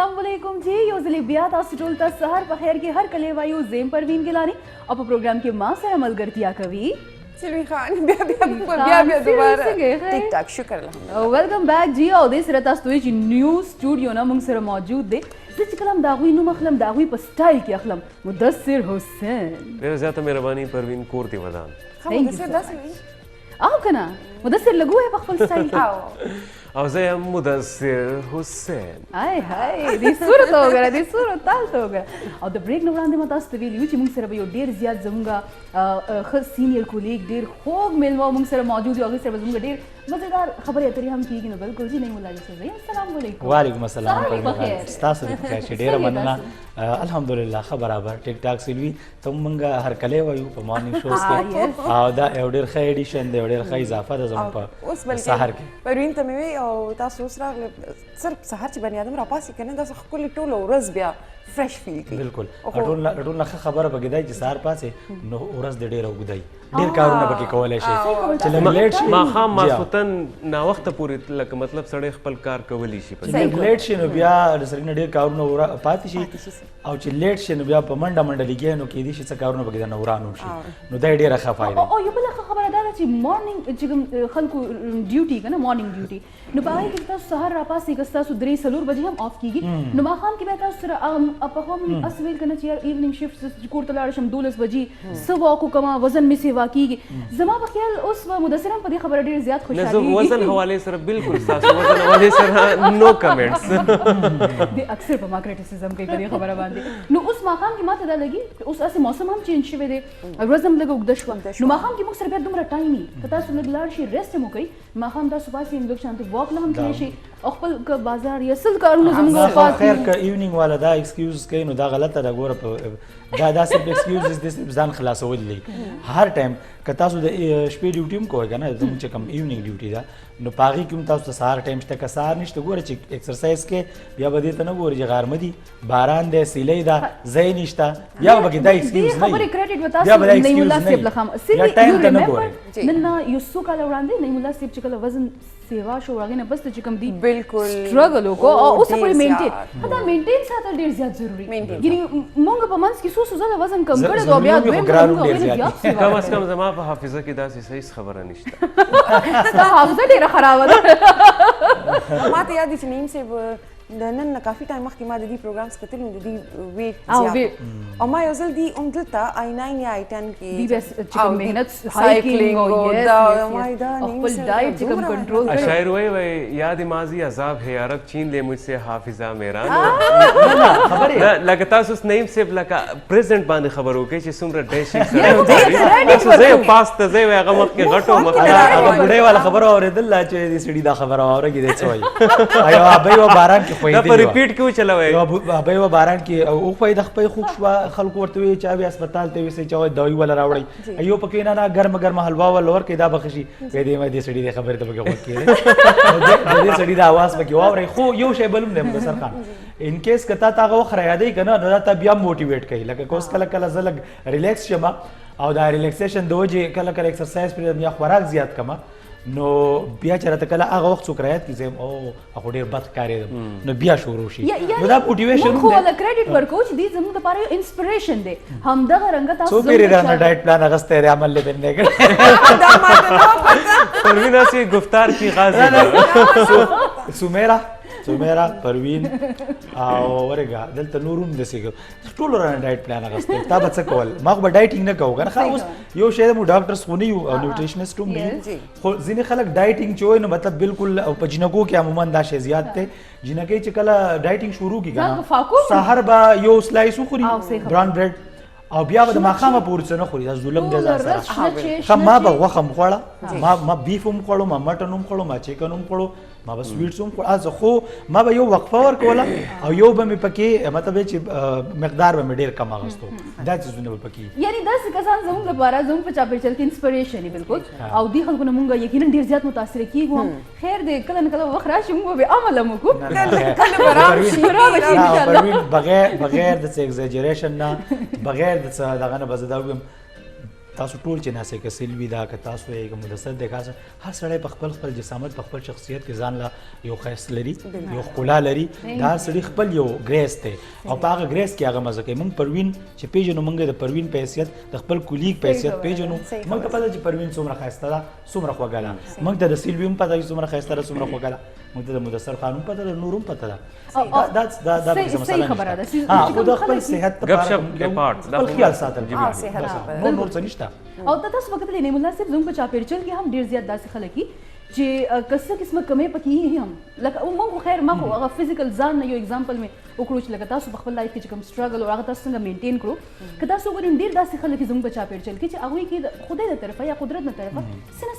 अस्सलामुअलैकुम जी यो ज़ली बिया तासु टोल ता सहर पखैर के हर कले वायु ज़ेम परवीन गिलानी अब प्रोग्राम के मां से अमल करतिया कवि सिल्वी खान बिया दोबारा ठीक ठाक शुक्र अल्हम्दुलिल्लाह वेलकम बैक जी और दे सरता स्टूडियो जी न्यू स्टूडियो ना मुंग सर मौजूद दे जिस कलम दागुई नु मखलम दागुई पर स्टाइल के अखलम मुदस्सिर हुसैन मेरा ज़्यादा मेहरबानी परवीन कोरती वदान मुदस्सिर दस आओ कना मुदस्सिर लगू है बखफल स्टाइल او زي مدثر حسين हाय दी सूरत हो गया दी सूरत ताल तो हो गया और द ब्रेक न वरांदे मतास तवी लियो چې موږ سره به یو ډیر زیات زموږه خ سینیئر کولیګ ډیر خوږ میلمه موږ سره موجود یو هغه سره زموږ ډیر مزیدار خبرې اترې هم کیږي نو بالکل جی نه مولا جی السلام علیکم وعلیکم السلام تاسو ته خیر شه ډیره مننه الحمدلله خبره ټیک ټاک سیلوی ته مونږه هر کله وایو په مارنینګ شوز کې او دا یو ډیر ښه ایډیشن دی ډیر ښه اضافه ده زموږ په سحر کې پروین ته مې او تاسو سره صرف سحر چې بنی آدم را پاسې کنه دا خپل ټول ورځ بیا فرش فیل کوي بالکل ټول خبره بګیدای چې سحر پاسې نو ورځ د ډیر وګدای ډیر کارونه پکې کولای شي چې لیټ شي ما خام ماسوتن نا وخت پورې لکه مطلب سړی خپل کار کولی شي لیټ شي نو بیا د سړی ډیر کارونه پاتې شي او چې لیټ شي نو بیا په منډه منډه لګي نو کې دي چې څه کارونه پکې نه ورانو شي نو دا ډیره ښه فائدہ او یو بل خبره دا چې مارنینګ چې خلکو ډیوټي کنه مارنینګ ډیوټي نو پای کې تاسو سحر را پاسې کې تاسو 3 بجې هم اف کیږي نو ما خام کې به تاسو سره په هم اسویل کنه چې ایوننګ شفټ کور ته لاړ شم 12 بجې سوا کو کما وزن می سیوا کیږي زما په خیال اوس مدثرم په دې خبره ډیر زیات خوشاله نه وزن حواله سره بالکل تاسو وزن حواله سره نو کمنټس دي اکثر په ما کریټیسزم کوي په دې خبره باندې نو اوس ما خام کې ماته دا لګي اوس اسه موسم هم چینج شوی دی ورځم لګ وګد شو نو ما خام کې موږ سره بیا دومره ټایمي که تاسو لګ لاړ شي ریسټ مو کوي ما خام تاسو پاسې هم لږ شانته واک لهم کړی شي او خپل بازار یا سل کارونه زموږ خاص خیر ک ایوننګ والا دا ایکسکیوز کوي نو دا غلطه ده ګوره دا صرف ایکسکیوز د ځان خلاصول دي هر ټایم که تاسو د شپې ډیوټي هم کوئ کنه زموږ چې کوم ایوننګ ډیوټي ده نو پاغي کوم تاسو ته سهار ټایم شته که سهار نشته ګوره چې ایکسرسایز کې بیا به دې ته نه ګوري چې غرمه دي باران دی سیلۍ ده ځای نشته بیا به دا ایکسکیوز نه خبرې کریډټ وتاسو نه مولا سیب لخم یا ټایم ته نه ګوري نن یو څو کال وړاندې نه مولا سیب چې کله وزن سیوا شو هغه نه بس چې کوم دی بالکل سټرګل وکړو او اوس په مینټین دا مینټین ساتل ډیر زیات ضروری یعنی مونږ په منځ کې سوسو زله وزن کم کړو دا بیا دویم کم از کم زما په حافظه کې داسې صحیح خبره نشته دا حافظه ډیره خراب ده ما ته یاد دي چې نیم سه د نن کافي ټایم مخکې ما د دې پروګرامز کتل نو د دې ویټ زیات او ما یو ځل دی دلته I9 یا I10 کې دی بس چې کوم مهنت هایکینګ او دا ما دا خپل ډایټ چې کوم کنټرول کړي شاعر وای یاد ماضی عذاب ہے عرب چین لے مجھ سے حافظہ میرا نه لکه تاسو نیم سیب لکه پریزنٹ باندې خبرو کې چې څومره ډیشینګ تاسو زه پاس ته زه هغه وخت کې غټو هغه بډای والا خبر اوریدل چې دې سړي دا خبر اورګي دې څوي ایو ابي و باران کې دا په ریپیټ کې چلوي ابي و باران کې او په د خپل خوښ شو خلکو ورته وی چې بیا هسپتال ته وسې چې دوی ولا راوړي ایو پکې نه ګرم ګرم حلوا ول ور کې دا بخشي په دې مې دې سړي د خبره ته پکې وخت کې دې سړي د आवाज پکې واوري خو یو شی بلوم نه بسر خان ان کیس کته تا غو خره یادې کنه نو دا بیا موټیویټ کوي لکه کوس کله کله زلګ ریلیکس شمه او دا ریلیکسیشن دوجه کله کله ایکسرسایز پر یا خوراک زیات کما نو بیا چرته کله هغه وخت سکرایت کی زم او هغه ډیر بد کاری نو بیا شروع شي نو دا موټیویشن خو ول کریډټ ورکو چې دې زموږ لپاره انسپریشن دی هم دغه رنګ تاسو سو پیری رانه ډایټ پلان اغسته ری عمل له بنne کړ دا ما ته نو پتا پروین اسی گفتار کی غازی سمیرا پروین او ورګه دلته نورون دسیګ ټول رانه ډایټ پلان اغسته تا بچ کول ما به ډایټینګ نه کوو کنه اوس یو شی مو ډاکټرز خو نه یو او نیوټریشنست هم نه خو ځینې خلک ډایټینګ چوي نو مطلب بالکل او په جنګو کې عموما دا شی زیات ته جنګي چې کله ډایټینګ شروع کی کنه سحر با یو سلایس خوري براون بریډ او بیا به ماخامه پورڅ نه خوري دا ظلم دی سره خو ما به وخم خوړه ما بیف هم خوړم ما مټن هم خوړم ما چیکن هم خوړم ما به سویټس هم خوړم خو ما به یو وقفه ورکوله او یو به مې پکې مطلب چې مقدار به مې ډیر کم اغستو دا چیزونه به پکې یعنی داسې کسان زموږ لپاره زموږ په چاپېر کې انسپریشن بالکل او دې خلکو نه مونږ یقینا ډیر زیات متاثر کیږو خیر دې کله نه کله وخت راشي مونږ به عمل مو کله برام شي بغیر د ایگزاجریشن نه بغیر د دغه نه بزدا تاسو ټول چې ناسې که سیلوي دا که تاسو یې که مدثر دی هر سړی په خپل خپل جسامت په خپل شخصیت کې ځان له یو ښایست لري یو ښکلا لري دا هر سړي خپل یو ګریس دی او په هغه ګریس کې هغه مزه کوي موږ پروین چې پیژنو موږ د پروین په حیثیت د خپل کولیګ په حیثیت پیژنو موږ ته پته چې پروین څومره ښایسته ده څومره خوږه ده موږ ته د سیلوي هم پته چې څومره ښایسته ده څومره خوږه ده موږ ته د مدثر خان هم پته ده نور هم پته ده دا پکې مسله خبره ده او د خپل صحت गपशप के पार्ट خپل خیال ساتل صحت نور څه نشته او تاسو وخت له نعیم الله صاحب زموږ په چاپیرچل کې هم ډیر زیات داسې خلک دي چې کسه قسمه کمې پکې هم لکه موږ خیر ما خو هغه فزیکل ځان نه یو اگزامپل مې وکړو چې لکه تاسو په خپل لایف کې کوم سټرګل او هغه تاسو څنګه مینټین کړو که تاسو ګورئ ډیر داسې خلک زموږ په چاپیرچل کې چې هغه کې خدای د طرفه یا قدرت نه طرفه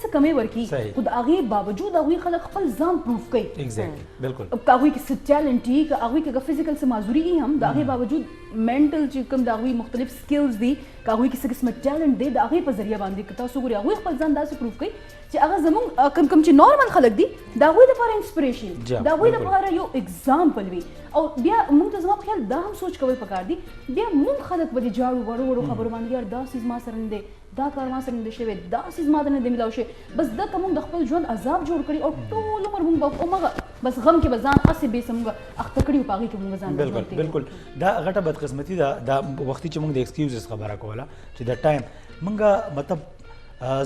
څه کمې ورکی خو د هغه باوجود هغه خلک خپل ځان پروف کوي ایگزیکټلی بالکل هغه کې څه ټالنت دي هغه کې فزیکل څه معذوري هم د هغه باوجود منټل چې کوم د هغه مختلف سکلز دي هغه کې څه قسمه ټالنت دی د هغه په ذریعہ باندې که تاسو ګورئ هغه خپل ځان داسې پروف کوي چې هغه زموږ کم چې نورمال خلک دي دا هغوی لپاره انسپریشن دا هغوی لپاره یو اگزامپل وي او بیا موږ ته زما په خیال دا هم سوچ کول پکار دي بیا موږ خلک به د جاړو وړو خبرو باندې یار دا څیز ما سره نه دی دا کار ما سره نه دی شوی دا څیز ما ته نه دی میلاو شوی بس دلته موږ د خپل ژوند عذاب جوړ کړي او ټول عمر موږ به همغه بس غم کې به ځان هسې بې څه موږ اخته کړي او په هغې کې موږ ځان بالکل دا غټه بدقسمتي ده دا وختي چې موږ د ایکسکیوزز خبره کوله چې د ټایم موږ مطلب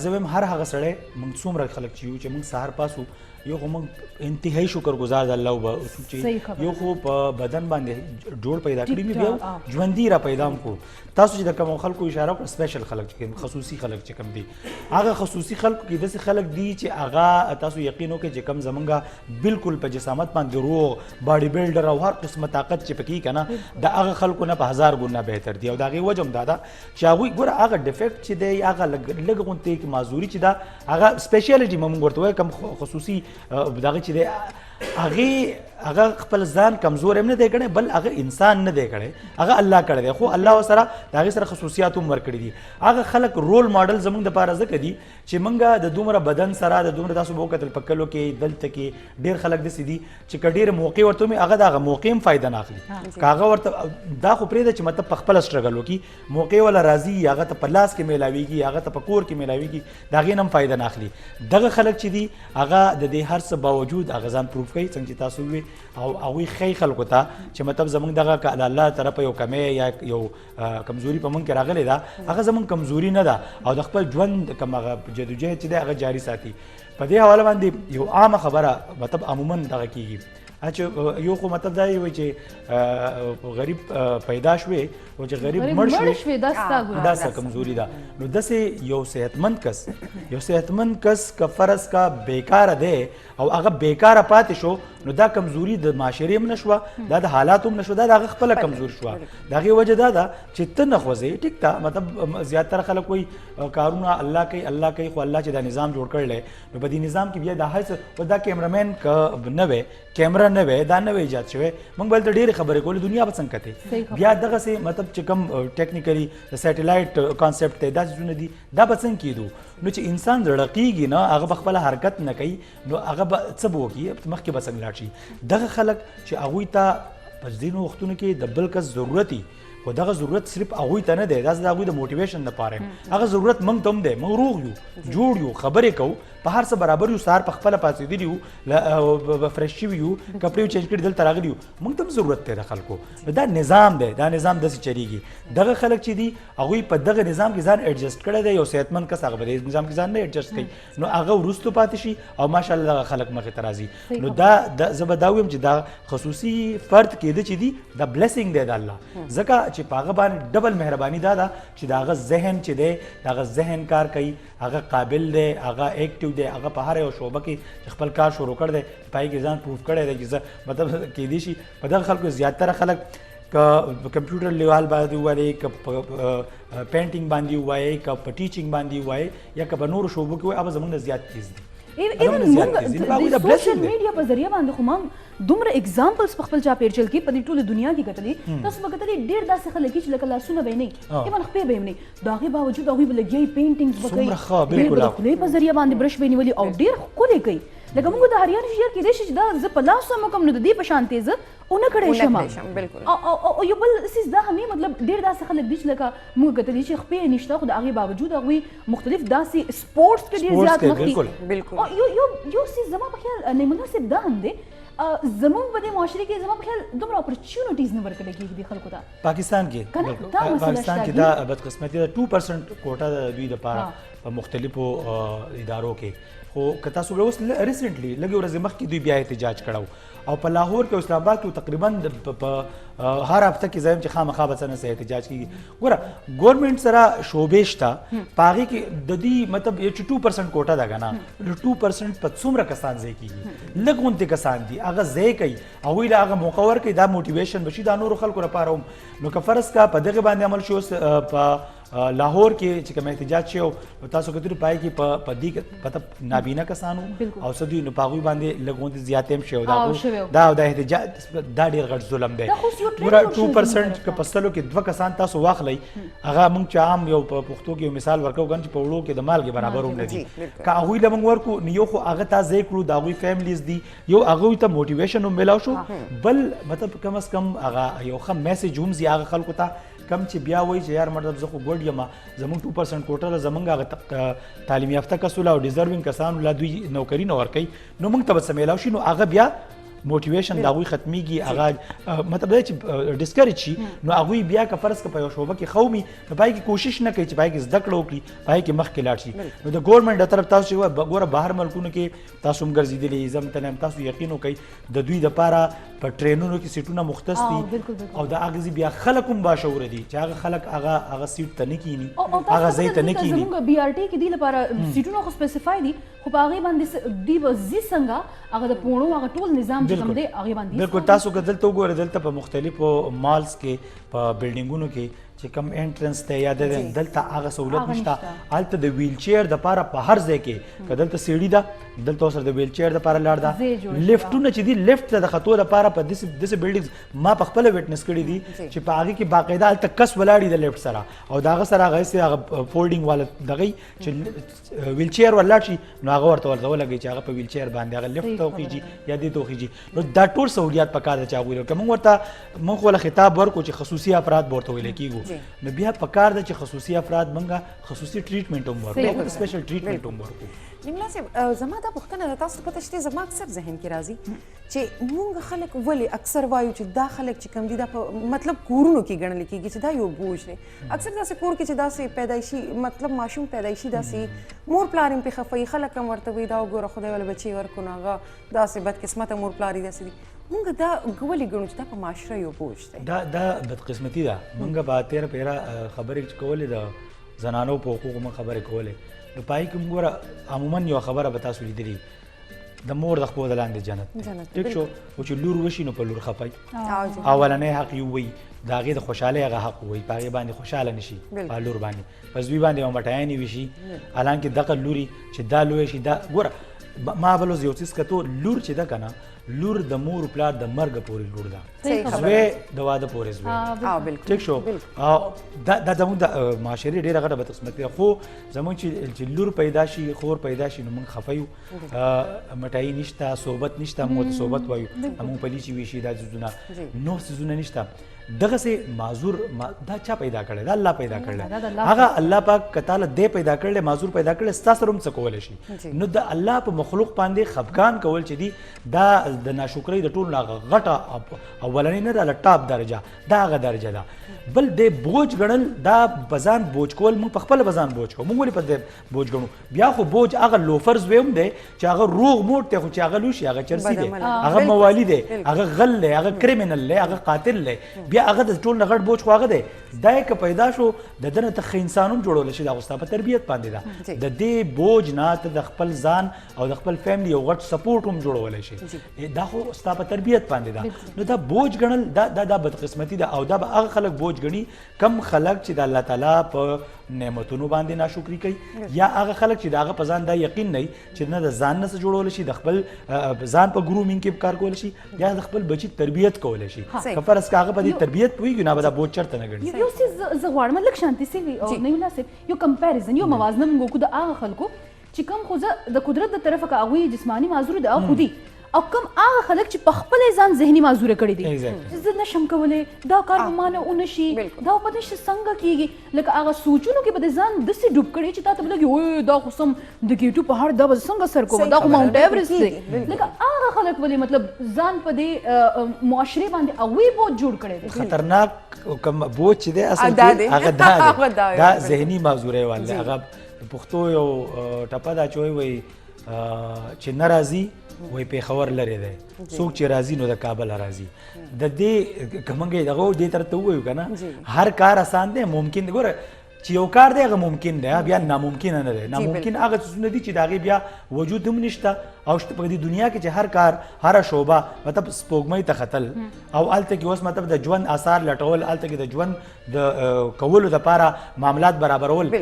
زه وایم هر هغه سړی موږ څومره خلک چې یو چې موږ سهار پاسو یو خو موږ انتهایی شکر گزار د الله وبه چې یو خو په بدن باندې جوړ پیدا کړی مې بیا ژوندي را پیدا کو تاسو چې د کوم خلکو اشاره وکړه سپیشل خلک چې خصوصي خلک چې کم دي هغه خصوصي خلکو کې داسې خلک دي چې هغه تاسو یقین وکړئ چې کم زمونږه بالکل په جسامت باندې روغ باډي بلډر او هر قسمه طاقت چې پکې کنه د هغه خلکو نه په 1000 ګونه بهتر دي او د هغې وجه هم دا ده چې هغوی ګوره هغه ډیفیکټ چې دی هغه لږ غونتې کې معذوري چې ده هغه سپیشیالټي موږ ورته وایو کم خصوصي دغه چې دی هغه خپل ځان کمزور هم نه دی کړی بل هغه انسان نه دی کړی هغه الله کړی دی خو الله سره د هغې سره خصوصیات هم ورکړي دي هغه خلک رول ماډل زموږ دپاره ځکه دي چې موږ د دومره بدن سره د دومره تاسو به وکتل په کلو کې دلته کې ډېر خلک داسې دي چې که ډېر موقع ورته ومي هغه د هغه موقع هم فایده نه اخلي که هغه ورته دا خو پرېږده چې مطلب په خپله سټرګل وکړي موقع والا راځي هغه ته په لاس کې میلاویږي هغه ته په کور کې میلاویږي د هغې نه هم فایده نه اخلي دغه خلک چې دي هغه د دې هر څه باوجود هغه ځان پروف کوي څنګه چې تاسو ووی او هغوی ښیي خلکو ته چې مطلب زموږ دغه د الله طرفه یو کمی یا یو کمزوري په موږ کې راغلی ده هغه زموږ کمزوري نه ده او د خپل ژوند کوم هغه جدوجهد چې دی هغه جاري ساتي په دې حواله باندې یو عامه خبره مطلب عموما دغه کېږي یو خو مطلب دا وي چې غریب پیدا شوې او چې غریب مړ شوې دا څه کمزوري ده نو داسې یو صحتمند کس که فرض کا بیکاره دی او هغه بیکاره پاتې شو نو دا کمزوري د معاشرې هم نه شوه دا د حالاتو هم نه شوه دا د هغه خپله کمزوري شوه د هغې وجه دا ده چې ته نه خوځې ټیک ده مطلب زیاتره خلک وایي کارونه الله کوي خو الله چې دا نظام جوړ کړلی نو په دې نظام کې بیا دا هر څه دا کیمرامین که نه وی کیمرا نه وی دا نه وی ایجاد شوی موږ بل ته ډېرې خبرې کولې دنیا به څنګه کتې بیا دغسې مطلب چې کوم ټیکنیکلی د سیټلایټ کانسیپټ دی دا څیزونه دي دا به څنګه کېدو نو چې انسان زړه کېږي نه هغه به خپله حرکت نه کوي نو هغه به څه به وکړي مخکې به څنګه لاړ شي دغه خلک چې هغوی ته په ځینو وختونو کې د بل کس ضرورت وي خو دغه ضرورت صرف هغوی ته نه دی دا د هغوی د موټیویشن لپاره هغه ضرورت موږ ته هم دی موږ روغ یو جوړ یو خبرې کوو په هر څه برابر یو سهار په خپله پاڅېدلي یو فرش شوي یو کپړې یو چینج کړي دلته راغلي یو موږ ته هم ضرورت دی د خلکو دا نظام دی دا نظام داسې چلیږي دغه خلک چې دي هغوی په دغه نظام کې ځان ایډجسټ کړی دی یو صحتمند کس هغه به د نظام کې ځان نه ایډجسټ کوي نو هغه وروستو پاتې شي او ماشاءالله دغه خلک مخې ته راځي نو دا زه به دا ویم چې دا خصوصي فرد کېده چې دي دا بلیسنګ دی د الله ځکه چې په هغه باندې ډبل مهرباني دا ده چې د هغه ذهن چې دی د هغه ذهن کار کوي هغه قابل دی هغه ایکټیو دی هغه په هر یو شعبه کې خپل کار شروع کړی دی په هغې کې ځان پروف کړی دی چې زه مطلب کېدای شي په دغه خلکو زیاتره خلک که کمپیوټر لیول باندې ووایي که په پینټینګ باندې ووایي که په ټیچینګ باندې ووایي یا که په نورو شعبو کې ووایي هغه زموږ نه زیات تیز دي ایون موږ د سوشل میډیا په ذریعہ باندې خو موږ دومره اگزامپلز په خپل چاپیرچل کې په دې ټوله دنیا کې کتلي تاسو به کتلي ډېر داسې خلک چې لکه لاسونه به یې نه ایون خپې به یې نه د هغې باوجود هغوی به لګیا یي پینټینګز به کوي ډېر به د خولۍ په ذریعہ باندې برش به یې نیولي او ډېر ښکلې کوي لکه موږ د هریانو شهر کې دې چې دا ز په لاس سم کوم نو د دې په شانتي ز اونه کړې شم بالکل او یو بل سیس دا همي مطلب ډیر داسې خلک دي چې لکه موږ کته دي چې خپې نشته خو د هغه باوجود هغه مختلف داسې سپورتس کې ډیر زیات مخکې بالکل یو سیس زما په خیال نه مناسب ده هم دی زمون په دې معاشره کې زما په خیال دومره اپورچونټیز نه ورکړل کېږي خلکو ته پاکستان کې پاکستان کې دا بدقسمتي دا 2% کوټه د دوی لپاره په مختلفو ادارو کې خو که تاسو اوس ریسنټلی لږ ورځې مخکې دوی بیا احتجاج کړو او په لاهور کې اسلام آباد کې تقریبا په هر هفته کې زم چې خامخا به څنګه احتجاج کیږي ګوره ګورنمنت سره شوبې شته پاغي کې د دې مطلب 2% کوټه ده کنه 2% په څومره کسان ځای کیږي لګونته کسان دي هغه ځای کوي او ویل هغه موقع ورکړي دا موټیویشن بشي دا نور خلکو لپاره هم نو که فرض کا په دغه باندې عمل شو په لاهور کې چې کوم احتجاج شو تاسو کتل پای کې په دې پته نابینا کسانو او سدي نو پاغوي باندې لګوند زیاتیم شو دا احتجاج دا ډیر غټ ظلم دی پورا 2% که پسلو کې دوه کسان تاسو واخلئ هغه مونږ چې عام یو په پښتو کې مثال ورکو غن چې په وړو کې د مالګي برابر هم نه دي که هغه لمنګ ورکو نیو خو هغه تاسو کړو دا غوي فیملیز دي یو هغه ته موټیویشن هم ملاو شو بل مطلب کم از کم هغه یو خم میسج هم زی هغه خلکو ته کم چې بیا وایي چې یار مطلب زه خو ګوډ یم زمونږ 2% کوټه زمونږ هغه تعلیم یافته کسوله او ډیزروینګ کسان لا دوی نوکری نه ورکوي نو موږ ته به څه میلاو شي نو هغه بیا موټیویشن دا غوي ختميږي هغه مطلب دا چې ډیسکریج شي نو هغه بیا که فرض کا په یو شوبه کې خومي نو پای کې کوشش نه کوي چې پای کې زده کړو کړي پای کې مخ کې لاړ شي نو د ګورنمنت د طرف تاسو چې ګوره بهر ملکونو کې تاسو هم ګرځیدلې زم تنه تاسو یقین وکړئ د دوی لپاره په ټرینونو کې سیټونه مختص دي او دا هغه بیا خلک هم باشعور دي چې هغه خلک هغه سیټ ته نه کینی هغه ځای ته نه کینی زموږ بي ار ټي کې دی لپاره سیټونه خو سپیسیفای دي خو په هغه باندې دی وزي څنګه هغه د پونو هغه ټول نظام چې کوم دی هغه باندې بالکل تاسو کدلته وګورئ دلته په مختلفو مالز کې په بلډینګونو کې چې کم انټرنس ته یا دلته هغه سہولت نشته الته د ویل چیر د پاره په هر ځای کې کدلته سیړی ده دلته سره د ویل چیر د پاره لاړ ده لیفټونه چې دی لیفټ ته د خطو د پاره په دسه بلډینګز ما په خپل وټنس کړی دي چې په هغه کې باقاعده الته کس ولاړی د لیفټ سره او داغه سره هغه فولډینګ والا دغه چې ویل چیر ولاړ شي نو هغه ورته ولګي چې هغه په ویل چیر باندې هغه لیفټ توخیږي یا دې توخیږي نو دا ټول سہولیات پکاره چا ویل کوم ورته مونږ ول خطاب ورکو چې خصوصي افراد ورته ویل کیږي نو بیا پکار د چې خصوصي افراد منګه خصوصي ټریټمنټ هم ورکو سپیشل ټریټمنټ هم ورکو نیملا صاحب زما دا پوښتنه ده تاسو پته شته زما اکثر ذهن کې راځي چې مونږ خلک ولې اکثر وایو چې دا خلک چې کم دي دا مطلب کورونو کې ګڼل کېږي چې دا یو بوج دی اکثر داسې کور کې چې داسې پیدایشي مطلب ماشوم پیدایشي داسې مور پلار یې پې خفوي خلک هم ورته وایي دا وګوره خدای وله بچی ورکړو نو هغه داسې بدقسمته مور پلار یې داسې دي مونږ دا ولې ګڼو چې دا په معاشره یو بوج دی دا بدقسمتي ده مونږ به تېره پیره خبرې کولې د زنانو په حقوقو مونږ خبرې کولې نو پای کې موږ ګوره عموما یو خبره به تاسو لیدلې د مور د خپل لاندې جنت ټیک شو او چې لور وشي نو په لور خپای اولنې حق یو وي دا غي د خوشاله هغه حق وي پاره باندې خوشاله نشي په لور باندې پس دوی باندې مټایانی وشي حالانکه دغه لوري چې دا لوي شي دا ګوره ما بلوز یو څه کته لور چې دا کنه لور د مور پلار د مرګ پورې لور ده زوی د واده پورې زوی بالکل ټیک شو دا زموږ د معاشري ډیره غټه بدقسمتي خو زموږ چې لور پیدا شي خور پیدا شي نو موږ خفایو مټای نشته صحبت نشته موږ ته صحبت وایو موږ پلیچی وی شي دا زونه نو سونه نشته دغه سه معذور دا چا پیدا کړل دا الله پیدا کړل هغه الله پاک کتاله دې پیدا کړل معذور پیدا کړل ستاسو هم څه کول شي نو د الله په مخلوق باندې خفقان کول چې دی دا د ناشکری د ټول غټه اولنې نه د ټاپ درجه دا غا درجه ده بل د بوج غړل دا بزان بوج کول موږ په خپل بزان بوج کو موږ ولې په بوج غړو بیا خو بوج هغه لوفرز ویم دی چې هغه روغ موټ ته خو چې هغه لوشي هغه چرسي دی هغه موالی دی هغه غل دی هغه کریمینل دی هغه قاتل دی بیا هغه د ټول نغړ بوج خو هغه دی دای که پیدا شو د دنه ته انسانوم جوړول شي دا غوستا په تربيت باندې ده د دې بوج نه ته د خپل ځان او د خپل فیملی او غټ سپورټ هم جوړول شي دا خو ستا په تربيت باندې ده نو دا بوج غنل دا بدقسمتي ده او دا هغه خلک بوج غني کم خلک چې د الله تعالی په نعمتونو باندې ناشکری کوي یا هغه خلک چې داغه په ځان دا یقین نه چې نه د ځان نه جوړول شي د خپل ځان په ګرومینګ کې کار کول شي یا د خپل بچی تربيت کول شي کفر اس کاغه په دې تربيت پوي نه به دا بوج چرته نه غړي یو څه زغوړم لکه شانتي سي او نه مناسب یو کمپیریزن یو موازنه موږ کو د هغه خلکو چې کوم خو زه د قدرت د طرفه که هغوی جسماني معذور دي هغه خودي او کوم هغه خلک چې په خپل ځان ذهني معذوره کړي دي زه نشم کولی دا کار به مانه ونشي دا به نشي څنګه کیږي لکه هغه سوچونو کې به د ځان داسې ډوب کړي چې تا ته به لګي اوی دا خو سم د کیټو پهاړ دا به څنګه سر کوم دا خو ماونټ ایورسټ دی لکه هغه خلک ولې مطلب ځان په دې معاشرې باندې هغوی بوج جوړ کړی دی خطرناک کوم بوج چې دی اصل کې هغه دا ذهني معذورۍ والے هغه پښتو یو ټپه دا چوي وي چې ناراضي وای پیښور لري دی څوک چې راځي نو د کابل راځي د دې کومنګي دغه دې ترته وایو کنه هر کار آسان دی ممکن دی ګوره چې یو کار دی هغه ممکن دی بیا ناممکن نه دی ناممکن هغه څه دي چې داغه بیا وجود هم نشته او شته په دې دنیا کې چې هر کار هر شوبه مطلب سپوږمۍ ته خطل او الته کې اوس مطلب د ژوند آثار لټول الته کې د ژوند د کولو د لپاره معاملات برابرول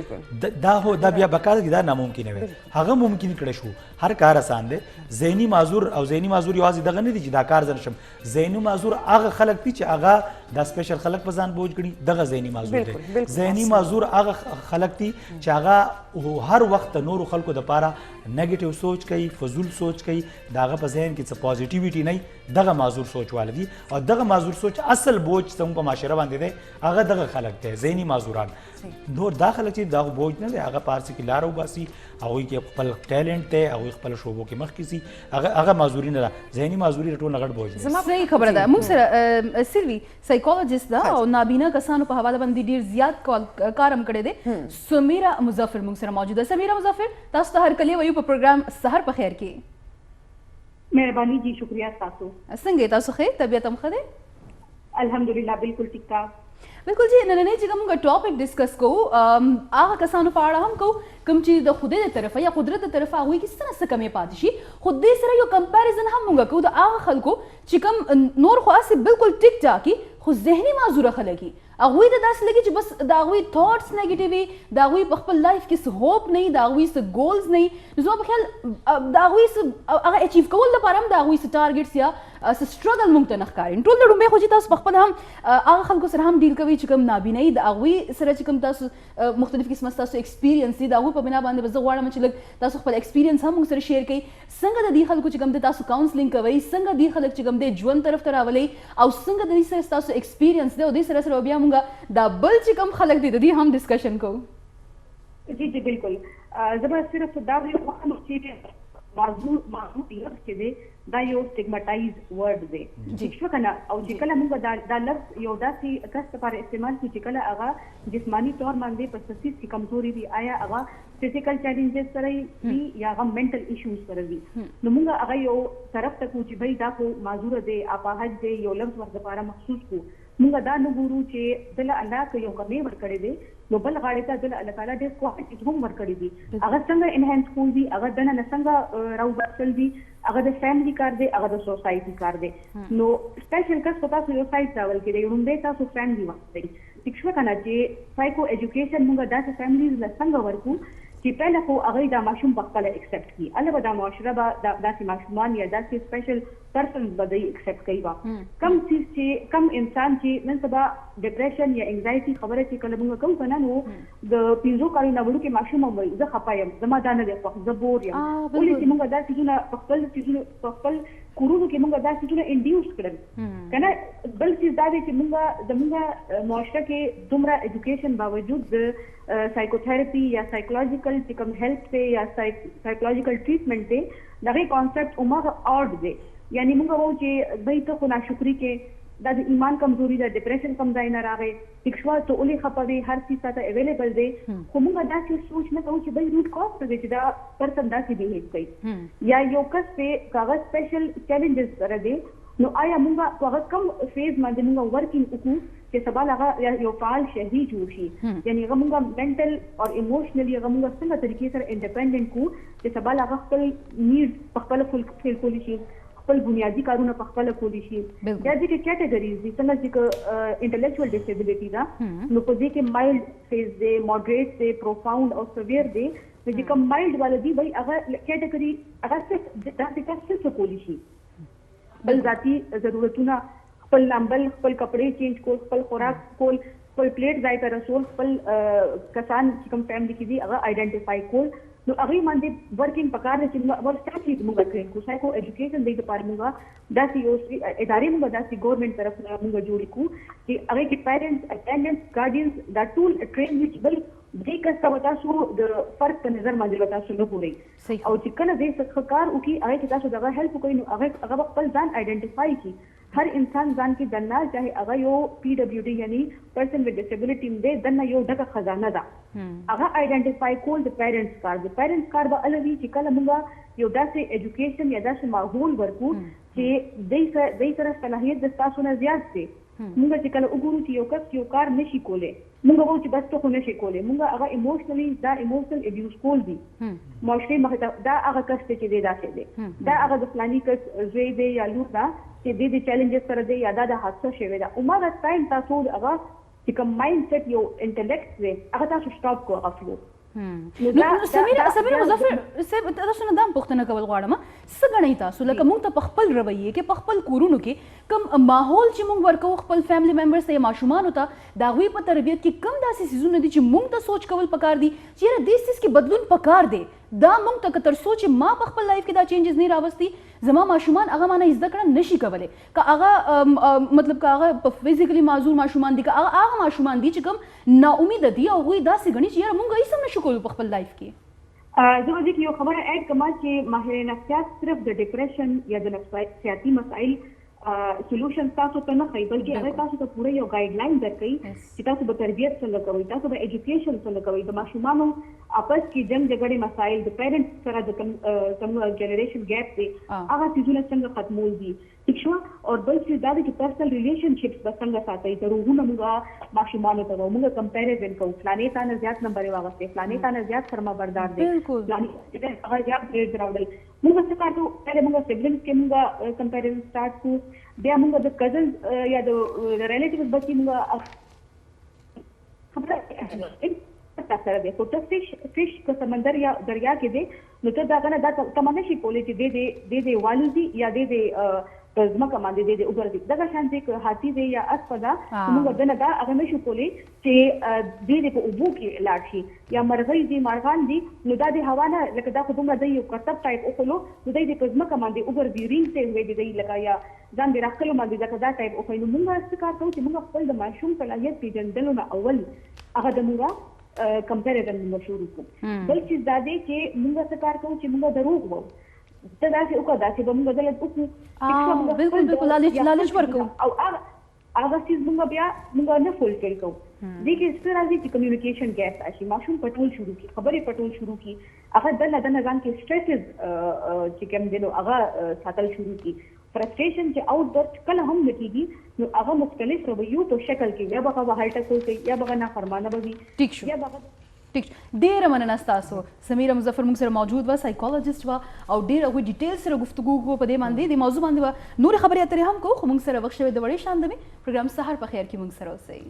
دا هو دا بیا بکار دي دا ناممکن وي هغه ممکن کړي شو هر کار آسان دی ذهني معذور او ذهني معذور یوازې دغه نه دي چې دا کار زن شم ذهني معذور هغه خلک دي چې هغه د سپیشل خلک په ځان بوج کړي دغه ذهني معذور دي ذهني معذور هغه خلک دي چې هغه هر وخت نور خلکو د لپاره نیگیټیو سوچ کوي فضول سوچ کوي داغه په ذهن کې څه پوزټیویټي نه دغه معذور سوچ والدي او دغه معذور سوچ اصل بوج څنګه په معاشره باندې دی هغه دغه خلک دي ذهني معذوران نور داخله چې دغه بوج نه دی هغه پارسي کې لارو باسي هغه کې خپل ټیلنټ دی هغه خپل شوبو کې مخ کیسي هغه معذوري نه ده ذهني معذوري ټول غټ بوج دی صحیح خبره ده موږ سره سیلوي سایکولوژیست ده او نابینا کسانو په حواله باندې ډیر زیات کارم کړی دی سمیرا مظفر موږ سره موجوده سمیرا مظفر تاسو ته هر کله وایو په پروګرام سحر په خیر کې مهرباني جی شکریہ تاسو څنګه تاسو ښه طبیعت هم ښه دی الحمدلله بالکل ټیک ټاک بالکل جی نننې چې موږ ټاپک ډسکس کوو هغه کسانو په اړه هم کوو کوم چې د خدای د طرفه یا قدرت د طرفه هغوی کې څه کمې پاتې شي خو دې سره یو کمپیریزن هم موږ کوو د هغه خلکو چې کوم نور خو هسې بالکل ټیک ټاکي خو ذهني معذوره خلک وي هغوی ته داسې لګي چې بس د هغوی تھاټس نیګیټیو وي د هغوی په خپل لایف کې څه هوپ نه وي د هغوی څه ګولز نه وي نو زما په خیال د هغوی څه هغه اچیو کولو لپاره هم د هغوی څه ټارګټس یا څه سټرګل موږ ته نه ښکاري ټول د لومړی خو چې تاسو په خپل هم هغه خلکو سره هم ډیل کوي چې کوم نابینایي د هغوی سره چې کوم تاسو مختلف قسمه ستاسو ایکسپیرینس دي د هغوی په بنا باندې به زه غواړم چې لږ تاسو خپل ایکسپیرینس هم موږ سره شیر کړئ څنګه د دې خلکو چې کوم دی تاسو کاونسلینګ کوئ څنګه دې خلک چې کوم دی ژوند طرف ته راولئ او څنګه د دې سره ستاسو ایکسپیرینس دی او دې سره بیا موږ دا بل چې کوم خلک دي د دې هم ډسکشن کوو جی جی بالکل زه به صرف دا وایم چې معذور لفظ چې دی دا یو سټیګماټایز ورډ دی چې شو کنه او چې کله موږ دا لفظ یو داسې کس لپاره استعمال کړو چې کله هغه جسمانی طور باندې په سسیس کې کمزوري وي آیا هغه فزیکل چیلنجز سره وي یا هغه منټل ایشوز سره وي نو موږ هغه یو طرف ته کوو چې بھائی دا خو معذور دی اپاهج دی یو لفظ ورته لپاره مخصوص کو موږ دا نه ګورو چې دله الله که یو کمې ورکړی دی نو بل غاړې ته دله الله تعالی ډېر کوالټیز هم ورکړي دي هغه څنګه انهانس کول دي هغه دننه څنګه راوباسل دي هغه د فیملی کار دی هغه د سوسایټي کار دی نو سپیشل کس په تاسو یو سایت راول کېږي لومړی تاسو فیملی وخت ټیک شو کنه چې سایکو ایجوکیشن موږ داسې فیملیز له څنګه ورکو چې پهله خو هغه دا ماشوم په خپل ایکسپټ کړي البته دا معاشره به داسې ماشومان یا داسې سپیشل پرسنز به دوی ایکسپټ کوي کم چیز چې کم انسان چې نن سبا ډپریشن یا انزایټي خبره چې کله موږ کوو کنه نو د 5 کالونو وړوکې ماشوم هم وایي زه خفه یم زما دا نه دی خوښ زه بور یم ولې چې موږ دا څیزونه په خپل کورونو کې موږ دا څیزونه انډیوس کړل کنه بل چیز دا دی چې موږ زموږ معاشره کې دومره ایجوکیشن باوجود د سایکوتھراپي یا سایکولوژیکل چې کوم هیلپ دی یا سایکولوژیکل ټریټمنټ دی دغه کانسپټ عمر اورډ دی یعنی موږ وایو چې بھئی ته خو ناشکري کې دا د ایمان کمزوري ده ډپریشن کم ځای نه راغی ټیک شوه ته ولې خفه وې هر څیز تاته اویلیبل دی خو موږ داسې سوچ نه کوو چې بھئی روټ کاز څه دی چې دا پرسن داسې بیهیو کوي یا یو کس په هغه سپیشل چیلنجز سره دی نو آیا موږ په هغه کم فیز باندې موږ ورکینګ وکړو چې سبا هغه یو فعال شهري جوړ شي یعنی هغه موږ منټل او ایموشنلی هغه موږ څنګه طریقې سره انډیپندنٹ کو چې سبا هغه خپل نیډ په خپل فل کولی شي خپل بنیادی کارونه په خپل کولی شي دا د کیټګریز دي څنګه چې انټلیکچوال ډیسیبিলিټی دا نو په دې کې مایلډ فیز دی مودریټ دی پروفاوند او سیویر دی چې کوم مایلډ والا دی بھئی هغه کیټګری هغه څه داسې څه کولی شي بل ذاتی ضرورتونه خپل نمبل خپل کپڑے چینج کول خپل خوراک کول خپل پلیټ ځای ته رسول خپل کسان چې کوم فیملی کې دي هغه آئیډینټیفای کول نو هغه باندې ورکینګ پکار دي چې ورسټاټي موږ ټرین کو سایکو ایجوکیشن د ډپارټمنټ داسې یو ادارې موږ داسې ګورنمنت طرف نه موږ جوړ کو چې هغه کې پیرنټس اټینډنس ګارډینز دا ټول ټرین وچ بل دې کسته وتا شو د فرق په نظر باندې وتا شو نه پوری او چې کله دې څه کار وکي هغه کې تاسو دغه هیلپ کوي نو هغه خپل ځان آئیډینټیفای کی هر انسان ځان کې دنه چاهے هغه یو پی ډبلیو ډی یعنی پرسن وذ ډیسابیلیټی دې دنه یو دغه خزانه ده هغه آئیډینټیفای کول د پیرنټس کار به الوی چې کله موږ یو داسې ایجوکیشن یا داسې ماحول ورکو چې دې سره صلاحیت د تاسو نه زیات دي موږ چې کله وګورو چې یو کس یو کار نشي کولی موږ وایو چې بس ته خو نشي کولی موږ هغه ایموشنلی دا ایموشنل ابیوز کول دي معاشري مخې ته دا هغه کس ته چې دی داسې دی دا هغه د فلاني کس زوی دی یا لور ده چې دې چیلنجز سره دی یا دا حادثه شوې ده عمره ټایم تاسو هغه چې کوم مایند سیټ یو انټلیکټ دی هغه تاسو سټاپ کو هغه فلو نو سمیره مظفر صاحب تاسو نه دام پوښتنه کول غواړم څه غنئ تاسو لکه موږ ته په خپل رویه کې په خپل کورونو کې کوم ماحول چې موږ ورکو خپل فیملی ممبرز ته یا ماشومانو ته د هغوی په تربیت کې کوم داسې څیزونه دي چې موږ ته سوچ کول پکار دي چې یاره دې څیز کې بدلون پکار دی دا موږ ته که تر څو چې ما په خپل لایف کې دا چینجز نه راوستي زما ماشومان هغه مانه زده کړه نشي کولی که هغه مطلب که هغه په فزیکلی معذور ماشومان دي که هغه ماشومان دي چې کوم ناامیده دي او هغوی داسې ګڼي چې یاره موږ هیڅ هم نشو کولی په خپل لایف کې زه به دې کې یو خبره اډ کوم چې ماهر نفسیات صرف د ډپریشن یا د نفسیاتي مسایل سولوشن تاسو ته نه کوي بلکې هغه تاسو ته پوره یو ګایډ لاین درکوي چې تاسو به تربیت څنګه کوئ تاسو به ایجوکیشن څنګه کوئ د ماشومانو आपस کې جنگ جګړې مسایل د پیرنټس سره د کوم جنریشن ګیپ دی هغه څیزونه څنګه ختمول دي ٹھیک شو او بل څه دا چې پرسنل ریلیشنشپس به څنګه ساتي دروغونه موږ ماشومانو ته موږ کمپیریزن کوو فلانې تا نه زیات نمبر واغسته فلانې تا نه زیات سرما بردار دی فلانې هغه زیات ګریډ راوړل موږ څه کار کوو پہله موږ سیبلینګز کې موږ کمپیریزن سٹارټ کوو بیا موږ د کزنز یا د ریلیټیوز بچي موږ خبره سره دی خو ته فش که سمندر یا دریا کې دی نو ته دا کنه دا تمنه شي کولی چې د والدي یا د ځمکه باندې د وګورئ دغه شان دي که هاتی دی یا اسپدا موږ دنه دا هغه نشو کولی چې د په اوبو کې لاړ شي یا مرغۍ دي مارغان دي نو دا د هوا نه لکه دا خو دومره د یو کرتب ټایپ اوخلو نو د ځمکه باندې وګورئ رینګ ته وې دی لکه یا ځان دې راخلو باندې دا ټایپ اوخلو نو موږ څه کار کوو چې موږ خپل د ماشوم صلاحیت پیژندلو نه اول هغه د موږ کمپیریزن مشهور کو بل چیز دا دی چې موږ څه کار کوو چې موږ دروغ وو ته داسې وکړه داسې به موږ دلته وکړو بالکل لالچ ورکو او هغه چیز موږ نه فولفل کوو دې کې څه راځي چې کمیونیکیشن ګیپ راشي ماشوم پټول شروع کی خبرې پټول شروع کی هغه دنه ځان کې سټریسز چې کوم دي نو هغه ساتل شروع کی فرستریشن چې آوټ برسټ کله هم نکېږي نو هغه مختلف رویو په شکل کې یا به هایټه کوي یا به نافرمانه وي ټیک شو ټیک ډیره مننه ستاسو سمیره مظفر موږ سره موجود وه سایکولوجسټ وه او ډېر هغوی ډیټیل سره گفتگو کوو په دې باندې د موضوع باندې به نورې خبرې اترې هم کوو خو موږ سره وخت شوی د وړې شان د مې پروګرام سهار په خیر کې موږ سره اوسئ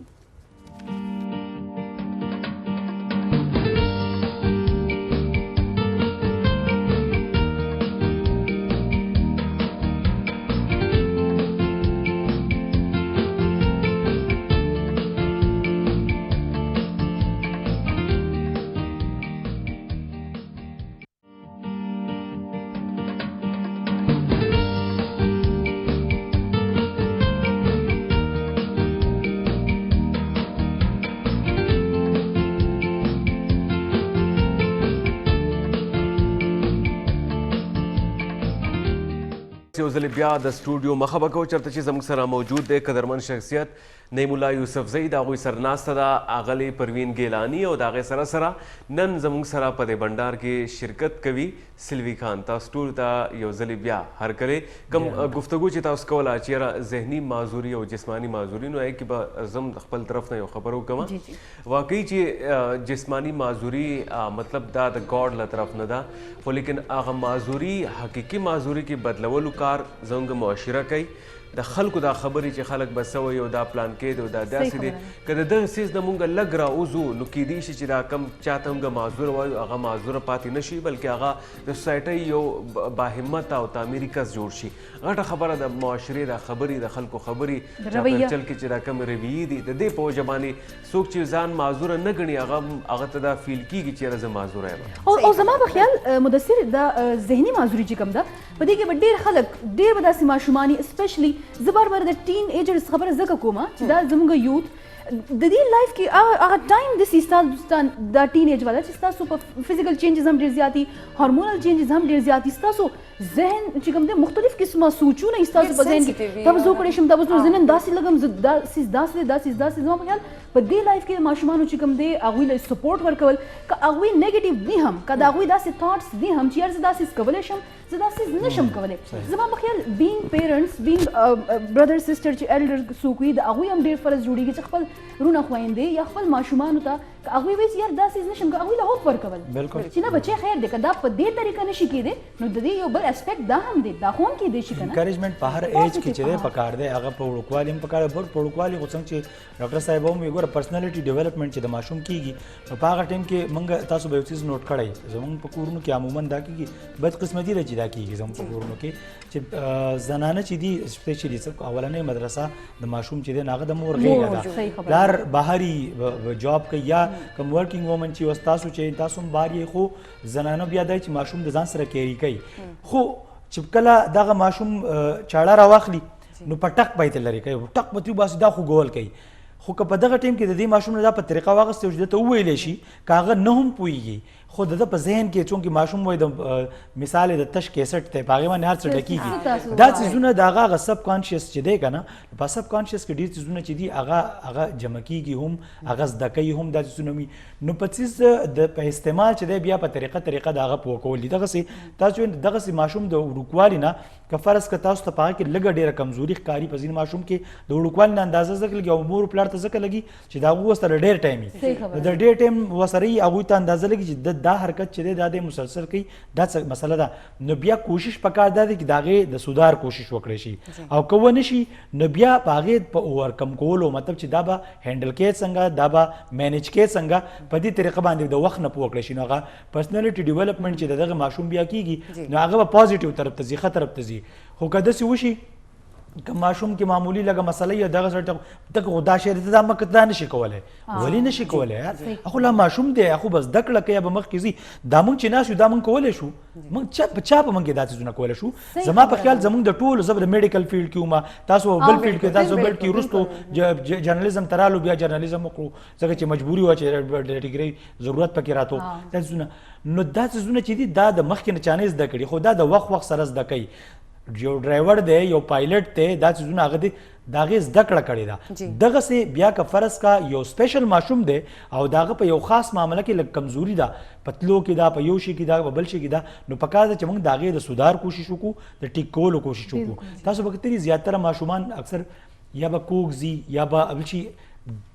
یو ځل بیا د سټوډیو مخه به کوو چېرته چې زموږ سره موجود دی قدرمن شخصیت نعیم الله یوسفزی د هغوی سرناسته ده اغلې پروین ګیلاني او د هغې سره سره نن زموږ سره په دې بنډار کې شرکت کوي سلوي خان تاسو ټول ته یو ځل بیا هرکلې کوم گفتگو چې تاسو کوله چې یاره ذهني معذوري او جسماني معذوري نو هغې کې به زم د خپل طرف نه یو خبر وکړم واقعي چې جسماني معذوري مطلب دا د ګاډ له طرف نه ده خو لیکن هغه معذوري حقیقي معذوري کې بدلولو کار زموږ معاشره کوي د خلکو دا خبرې چې خلک بس وي او دا پلان کې او دا داسې دي که د دغه څیز نه مونږ لږ راوځو نو کیدای شي چې دا کم چاته موږ معذور وایو هغه معذوره پاتې نه شي بلکې هغه د سوسایټۍ یو باهمته او تعمیري کس جوړ شي غټه خبره د معاشرې دا خبرې د خلکو خبرې چل کې چې دا کم رویې دي د دې په وجه باندې څوک چې ځان معذوره نه ګڼي هغه ته دا فیل کېږي چې یاره زه معذوره یم او زما په خیال مدثر دا ذهني معذوري چې کوم ده په دې کې به ډېر خلک ډېر به داسې ماشومان اسپیشلی زه بار بار د ټین ایجرز خبره ځکه کوم چې دا زموږ یوت د دې لایف کې هغه ټایم د سیستان دا ټین ایج والا چې تاسو په فزیکل چینجز هم ډېر زیاتی هارمونل چینجز هم ډېر زیاتی تاسو ذهن چې کوم دی مختلف قسمه سوچونه تاسو په ذهن کې تاسو زه کړی شم تاسو ځنن داسې لګم داسې زما په خیال په دې لایف کې ماشومانو چې کوم دی هغوی له سپورټ ورکول که هغوی نیګیټیو دي هم که د هغوی داسې تھاټس دي هم چې یار زه داسې کولی شم زه داسې نشم کولی زما په خیال بینګ پیرنټس بینګ برادر سسټر چې ایلډر څوک وي د هغوی هم ډېر فرض جوړېږي چې خپل رونه خویندې یا خپل ماشومانو ته که هغوی وایي چې یار داسې نشم که هغوی له هوپ ورکول چې نه بچی خیر دی که دا په دې طریقه نشي کېدی نو د دې یو بل اسپیکټ دا هم دی دا خو هم کېدی شي که نه انکریجمنټ په هر ایج کې چې دی پکار دی هغه په وړوکوالي هم پکار دی په وړوکوالي خو څنګه چې ډاکټر صاحب هم وایي ګوره پرسنالټي ډیولپمنټ چې د ماشوم کېږي نو په هغه ټایم کې موږ تاسو به یو څیز نوټ کړی زموږ په کورونو کې عموما دا کېږي بدقسمتي ده چې دا کېږي زموږ په کورونو کې چې زنانه چې دي سپیشلی اولنۍ مدرسه د ماشوم چې دی هغه د مور غېږه ده پلار بهري جاب کوي یا کوم ورکینګ وومن چې اوس تاسو چې تاسو هم بار یې خو زنانه بیا دی چې ماشوم د ځان سره کیری کوي خو چې کله دغه ماشوم چاړه راواخلي نو په ټک به یې ته لرې کوي ټک به ترې وباسي دا خو ګول کوي خو که په دغه ټیم کې د دې ماشوم نه دا په طریقه واخیستې او چې ده ته وویلی شي که هغه نه هم پوهېږي خو د ده په ذهن کې چونکې ماشوم وایي د مثال د تش کیسټ دی په هغې باندې هر څه ډکېږي دا څیزونه د هغه هغه سب کانشیس چې دی که نه په سب کانشیس کې ډېر څیزونه چې دي هغه جمع کېږي هم هغه زده کوي هم دا څیزونه وي نو په څیز د په استعمال چې دی بیا په طریقه د هغه پوه کول دي دغسې تاسو دغسې ماشوم د وړوکوالي نه که فرض که تاسو ته په هغه کې لږه ډېره کمزوري ښکاري په ځینې ماشوم کې د وړوکوالي نه اندازه ځکه لګي او مور پلار ته ځکه لګي چې د هغوی ورسره ډېر ټایم وي د ډېر ټایم ورسره یي هغوی ته اندازه لګي چې دا حرکت چې دی دا دی مسلسل کوي دا څه مسله ده نو بیا کوشش پکار دا دی چې د هغې د سودار کوشش وکړی شي او که ونه شي نو بیا په هغې په اوورکم کولو مطلب چې دا به هینډل کړې څنګه دا به مینیج کړې څنګه په دې طریقه باندې د وخت نه پوه کړی شي نو هغه پرسنالټي ډیولپمنټ چې د دغه ماشوم بیا کېږي نو هغه به پازیټیو طرف ته ځي ښه طرف ته ځي خو که داسې وشي که ماشوم کې معمولی لږه مسله یا دغه سره ته دا شی دا مکه دا نشي کولی ولې نشي کولی اخو لا ماشوم دی اخو بس زده کړه کوي به مخکې ځي دا موږ چې ناست یو دا موږ کولی شو موږ چا په موږ کې دا څیزونه کولی شو زما په خیال زموږ د ټولو زه د میډیکل فیلډ کې وم تاسو بل فیلډ کې تاسو بل کې وروستو جرنالیزم ته رالو بیا جرنالیزم وکړو ځکه چې مجبوري وه چې د ډګرۍ ضرورت پکې راته دا څیزونه نو دا څیزونه چې دي دا د مخکې نه چا نه زده کړي خو دا د وخت سره زده کوي یو ډرایور دی یو پایلټ دی دا څیزونه هغه دی د هغې زده کړه کړې ده دغسې بیا که فرض کا یو سپیشل ماشوم دی او د هغه په یو خاص معامله کې لږ کمزوري ده په تلو کې ده په یو شي کې ده په بل شي کې ده نو پکار ده چې موږ د هغې د سودار کوشش وکړو د ټیک کولو کوشش وکړو تاسو به کتلي زیاتره ماشومان اکثر یا به کوږ ځي یا به بل شي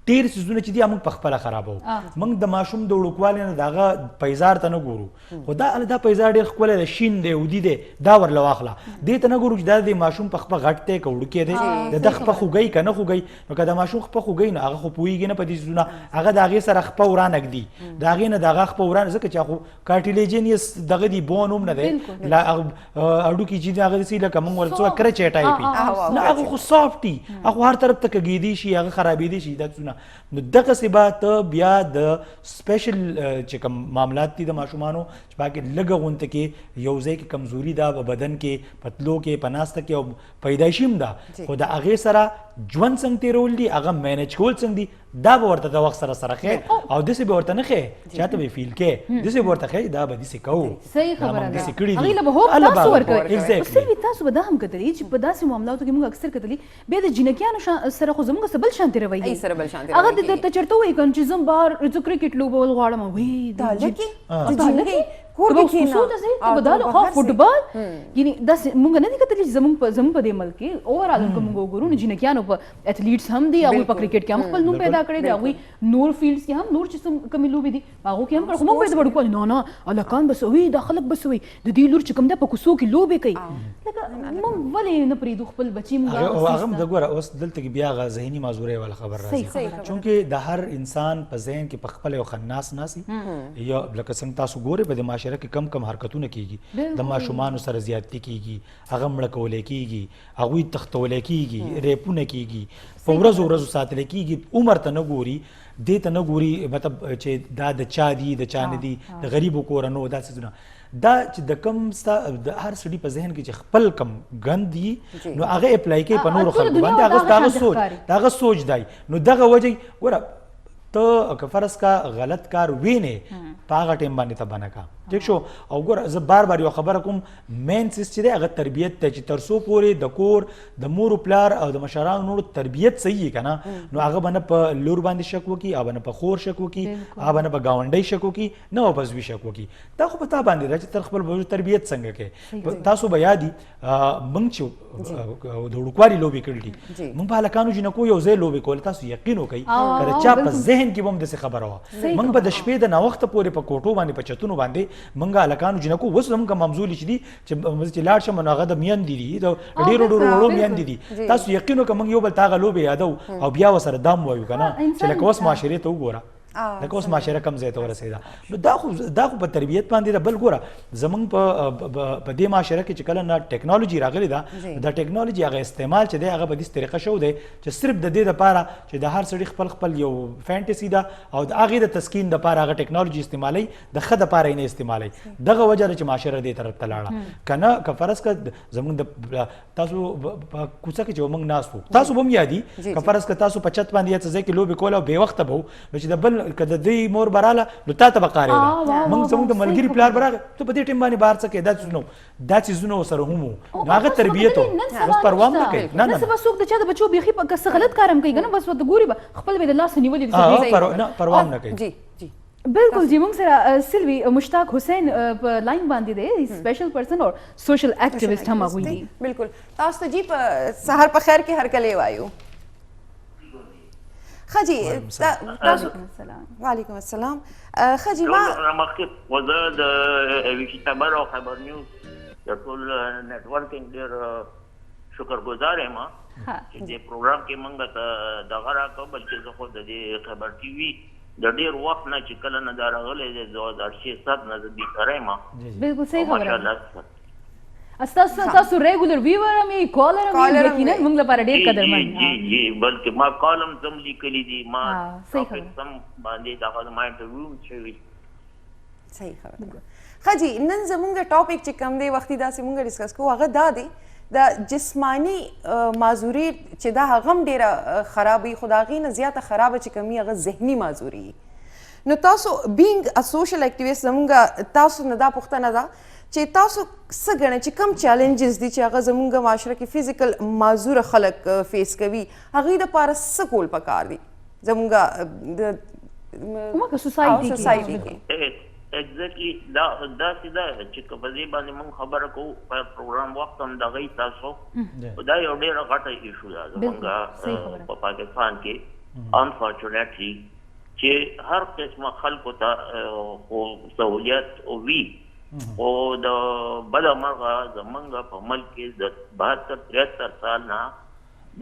ډېر څیزونه چې دي موږ په خپله خرابوو موږ د ماشوم د وړوکوالي نه د هغه پیزار ته نه ګورو خو دا پیزار ډېر ښکلی دی شین دی اودي دی دا ورله واخله دې ته نه ګورو چې دا د ماشوم په خپه غټ دی که وړوکی دی د ده خپه خوږی که نه خوږی نو که د ماشوم خپه خوږی نو هغه خو پوهېږي نه په دې څیزونه هغه د هغې سره خپه ورانه ږدي د هغې نه د هغه خپه ورانه ځکه چې خو کارټیلیجینیس دغه دی بون هم نه دی هډوکي چې دي هغه داسې لکه موږ ورته څه کرچی ټایپ وي نه هغه خو سافټ وي هغه هر طرف ته کږېدی شي هغه خرابېدی شي دا څیزونه نو دغسې به ته بیا د سپیشل چې کوم معاملات دي د ماشومانو چې پکې لږه غونته کې یو ځای کې کمزوري ده په بدن کې په تلو کې په ناسته کې او پیدایشي هم ده خو د هغې سره ژوند څنګه تېرول دي هغه مینیج کول څنګه دي دا به ورته د وخت سره ښیې او داسې به ورته نه ښیې چاته به فیل کې داسې به ورته ښیې دا به داسې کوو صحیح خبره ده داسې کړي هغې له به هوپ تاسو ورکوئ Exactly. تاسو به دا هم کتلي چې په داسې معاملاتو کې موږ اکثر کتلي بیا د جینکیانو سره خو زموږ څه بل شانتې رویې هغه درته چېرته وایي که چې زه بهر زه کرکټ لوبول غواړم وایي دا لکې کور ته کې به کښېنه. کوڅو ته ځې ته او به ته دا به ها بهر ځې. فوټبال یعنی داسې مونږ نه دي کتلي چې زمونږ په دې ملک کې اوورال که مونږ وګورو نو جنکیانو په ایتھلیټس هم دي هغوی په کرکټ کې هم خپل نوم پیدا کړی دی هغوی نور فیلډس کې هم نور چې کومې لوبې دي په هغو کې هم کړی خو مونږ باید د وړوکوالي نه نه هلکان به څه وي دا خلک به څه وي د دې لور چې کوم دی په کوڅو کې لوبې کوي لکه مونږ ولې نه پرېږدو خپل بچي مونږ هغه هم د ګوره اوس دلته کې بیا هغه ذهني معذورۍ والا خبر صحیح راځي خبره. چونکې د هر انسان په ذهن کې په خپل یو خناس ناسي یا لکه څنګه تاسو ګورئ په دې معاشره کې کم کم حرکتونه کیږي د ماشومانو سره زیاتې کیږي هغه مړه کولی کیږي هغوی تختولی کیږي ریپونه کیږي په ورځو ورځو ساتلی کیږي عمر ته نه ګوري دې ته نه ګوري مطلب چې دا د چا دي د چا نه دي د غریبو کورنو دا څیزونه دا چې د کم ستا د هر سړي په ذهن کې چې خپل کم ګند دي نو هغه اپلای کوي په نورو خلکو باندې هغه سوچ دی نو دغه وجه ګوره ته که فرض کا غلط کار وینې په هغه ټیم باندې ته بنه کا ٹھیک شو او ګوره زه بار بار یو خبره کوم مین سیس چې دی هغه تربیت ته چې تر څو پورې د کور د مور پلار او د مشرانو نورو تربیت صحیح وي که نه نو هغه به نه په لور باندې شک وکړي هغه به نه په خور شک وکړي هغه به نه په ګاونډۍ شک وکړي نه به په زوی شک وکړي دا خو په تا باندې ده چې تر خپل بچو تربیت څنګه کوې تاسو به یادي موږ چې د وړوکوالي لوبې کړي دي موږ په هلکانو جنکو یو ځای لوبې کول تاسو یقین وکړئ که د چا په ذهن کې به هم داسې خبره وه موږ به د شپې د ناوخته پورې په کوټو باندې په چتونو باندې موږ هلکانو جنکو اوس زموږ ممزولي چې دي چې لاړ شم نو هغه د میندې دي د ډېرو وړو میندې دي تاسو یقین وکړه موږ یو بل ته هغه لوبې یادو او بیا ورسره دام وایو که نه چې لکه اوس معاشرې ته وګوره لکه اوس معاشره کم ځای ته ورسېده نو دا خو په تربیت باندې ده بل ګوره زموږ په دې معاشره کې چې کله نه ټیکنالوژي راغلې ده د ټیکنالوژي هغه استعمال چې دی هغه په داسې طریقه شوی دی چې صرف د دې دپاره چې د هر سړي خپل یو فینټسي ده او د هغې د تسکین دپاره هغه ټیکنالوژي استعمالوي د ښه دپاره یې نه استعمالوي دغه وجه ده چې معاشره دې طرف ته لاړه که نه که فرض که زموږ د تاسو په کوڅه کې چې موږ ناست وو تاسو به هم یادي که فرض که تاسو په چت باندې یا څه ځای کې لوبې کوله او بې وخته به وو چې د بل که د دوی مور براله نو تا ته به قارېده موږ زموږ د ملګري پلار به راغی ته په دې ټیم باندې بهر څه کوې دا څیزونه ورسره هم وو نو هغه تربیت و اوس پروا هم نه کوي نه نه سبا څوک د چا د بچو بیخي که څه غلط کار هم کوي که نه بس ورته ګوري به خپل به د لاسه نیولي نه پروا هم نه کوي جی جی بالکل جی موږ سره سلوي مشتاق حسین په لاین باندې دی سپیشل پرسن او سوشل اکټیویسټ هم هغوی دي بالکل تاسو ته جی په سهار په خیر کې هرکلی وایو ښه جی تاسو وعلیکم السلام ښه جی ما مخکې وزه د ویشي خبر او خبر نیوز د ټول نیټورکینګ ډېر شکرګزار یم چې دې پروګرام کې موږ ته دغه راکړه بلکې زه خو د دې خبر ټي وي د ډېر وخت نه چې کله نه دا راغلی دی 2006 نه زه بیکاره یم بالکل صحیح خبره ماشاءالله تاسو ریګولر ویور هم یې کالر هم یې یقینا موږ لپاره ډېر قدرمن جی بلکې ما کالم زم لیکلی دي ما صحیح خبره سم باندې دغه ما انټرویو شوی صحیح خبره ښه جی نن زموږ ټاپک چې کوم دی وختي داسې موږ ډسکس کوو هغه دا دی د جسمانی معذوري چې دا هغه هم ډېره خرابوي خو د هغې نه زیاته خرابه چې کوم هغه ذهني معذوري نو تاسو بینګ ا سوشل اکټیویسټ زموږ تاسو نه دا پوښتنه ده چې تاسو څه ګڼئ چې کم چیلنجز دي چې هغه زموږ معاشره کې فزیکل معذوره خلک فیس کوي هغوی دپاره څه کول پکار دي زموږ سوسایټي کې ایگزیکټلی دا داسې ده چې که په دې باندې موږ خبره کوو په پروګرام وخت هم دغه تاسو دا یو ډېره غټه ایشو ده زموږ په پاکستان کې انفارچونیټلی چې هر قسمه خلکو ته سهولیت وي او د بده مرغه زموږ په ملک کې د 72-73 سال نه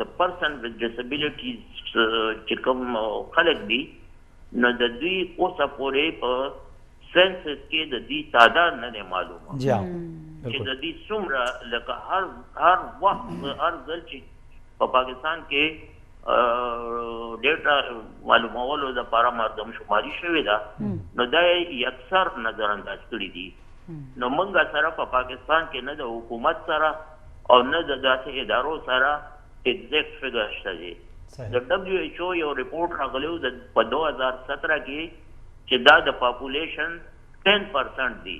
د پرسن وذ ډسبلیټیز چې کوم خلک دي نو د دوی اوسه پورې په سنسس کې د دې تعداد نه دی معلومه چې د دې څومره لکه هر وخت هر ځل چې په پاکستان کې ډیټا معلومولو دپاره مردم شماري شوې ده نو دا یې اکثر نظر انداز کړي دي نو موږ سره په پاکستان کې نه د حکومت سره او نه د داسې ادارو سره ایگزیکټ فګر شته دی د WHO یو ریپورټ راغلی و په 2017 کې چې دا د پاپولیشن 10% دی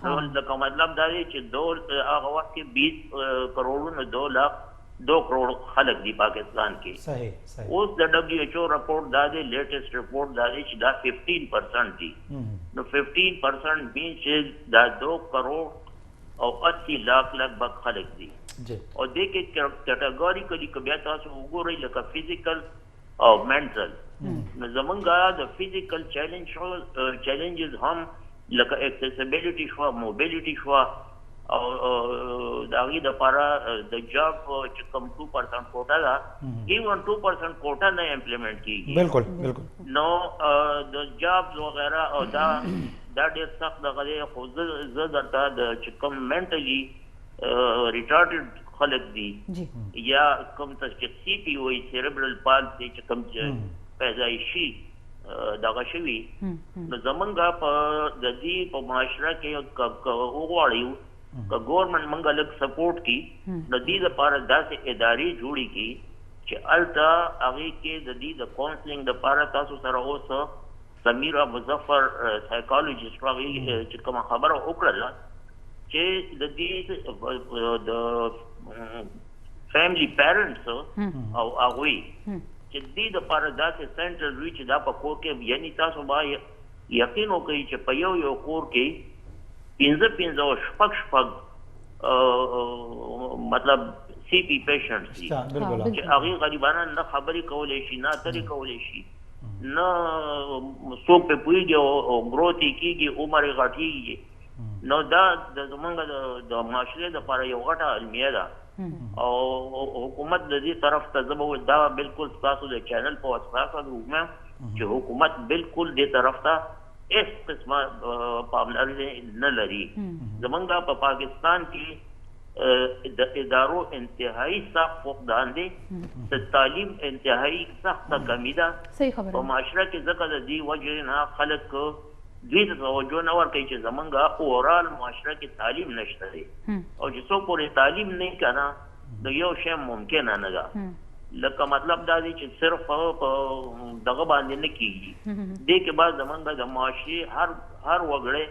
نو دغه مطلب دا دی چې هغه وخت کې 20 کروڑ نه 2 लाख 2 करोड़ खलक दी पाकिस्तान के صحیح صحیح اوس د WHO رپورट دا دی لیټیسټ رپورट دا دی چې دا 15% دي نو 15% مین چې دا 2 کروڑ او 80 لاکھ لګ خلک دي جی او دې کې کټګوریکلی که بیا تاسو وګورئ لکه فزیکل او منټل نو زمونږ د فزیکل چیلنجز هم لکه اکسیسیبیلیټي شو موبیلیټي شو او د هغې دپاره د جاب چې کوم 2% کوټه ده ایون 2% کوټه نه امپلیمنټ کېږي بالکل بالکل نو د جابز وغیره او دا ډېر سخت دغه دی خو زه درته د چې کوم منټلي ریټارډډ خلک دي یا کوم ته چې سی پی وایي سیریبرل پالسي چې کوم پیدایشي دغه شوي نو زمونږ په د دې په معاشره کې وغواړو که ګورنمنټ مونږ لږ سپورټ کړي د دې دپاره داسې ادارې جوړې کړي چې هلته هغې کې د دې د کاونسلنګ دپاره تاسو سره اوس سمیرا مظفر سایکالوجسټ هغې چې کومه خبره وکړله چې د دې د فیملی پیرنټس او هغوی چې دې دپاره داسې سینټر وي چې دا په کور کې یعنی تاسو به یقین وکړئ چې په یو کور کې 15 او شپږ مطلب سی پی پیشنټس دي چې هغې غریبانه نه خبرې کولی شي نه اترې کولی شي نه څوک پې پوهېږي او ګروت یې کېږي عمر یې غټېږي نو دا زمونږ د معاشرې دپاره یو غټه المیه ده او حکومت د دې طرف ته زه به دا بالکل ستاسو د چینل په واسطه سره وګورم چې حکومت بالکل دې طرف ته هیڅ قسمه پاملرنه نه لري زمونږ په پاکستان کې د ادارو انتهایی سخت فقدان دی د تعلیم انتهایی سخته کمی ده په معاشره کې ځکه د دې وجې نه خلک دوی ته توجه نه ورکوي چې زمونږ اورال معاشره کې تعلیم نشته دی او چې څوک پورې تعلیم نه که نه نو یو شی ممکنه نه ده لکه مطلب دا دی چې صرف په دغه باندې نه کېږي دې کې بعد زمونږ د معاشرې هر وګړی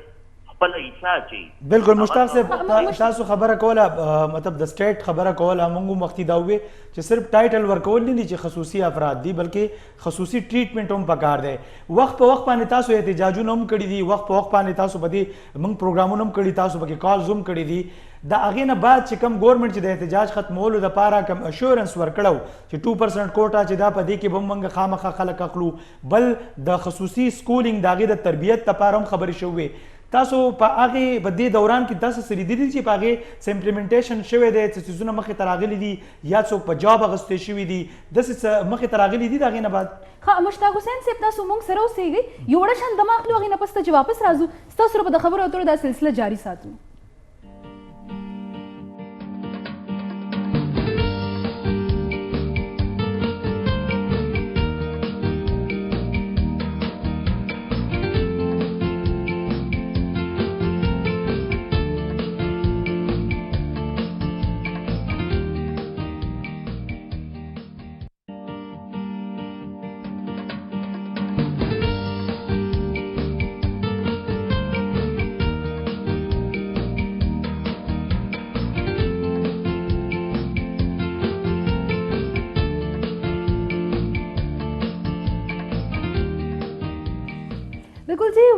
خپل حصہ چي بالکل مشتاق صاحب تاسو خبره کوله مطلب د سټیټ خبره کوله موږ مخکې دا وې چې صرف ټایټل ورکول نه دي چې خصوصي افراد دي بلکې خصوصي ټریټمنټ هم پکار دی وخت په وخت باندې تاسو احتجاجونه هم کړي دي وخت په وخت باندې تاسو په دې موږ پروګرامونه هم کړي تاسو پکې کالز هم کړي دي د هغې نه بعد چې کوم ګورنمنټ چې د احتجاج ختمولو دپاره کوم اشورنس ورکړو چې 2% کوټه چې دا په دې کې به موږ خامخا خلک اخلو بل د خصوصي سکولینګ د هغې د تربیت دپاره هم خبرې شوې تاسو په هغې په دې دوران کې تاسو څه لیدلي چې په هغې څه امپلیمنټیشن شوی دی څه څیزونه مخې ته راغلي دي یا څوک په جاب اخیستی شوي دي داسې څه مخې ته راغلي دي د هغې نه بعد ها مشتاق حسین صاحب تاسو موږ سره اوسېږئ یو وړه شان دمه اخلو هغې نه پس ته چې واپس راځو ستاسو سره به د خبرو اترو دا سلسله جاري ساتو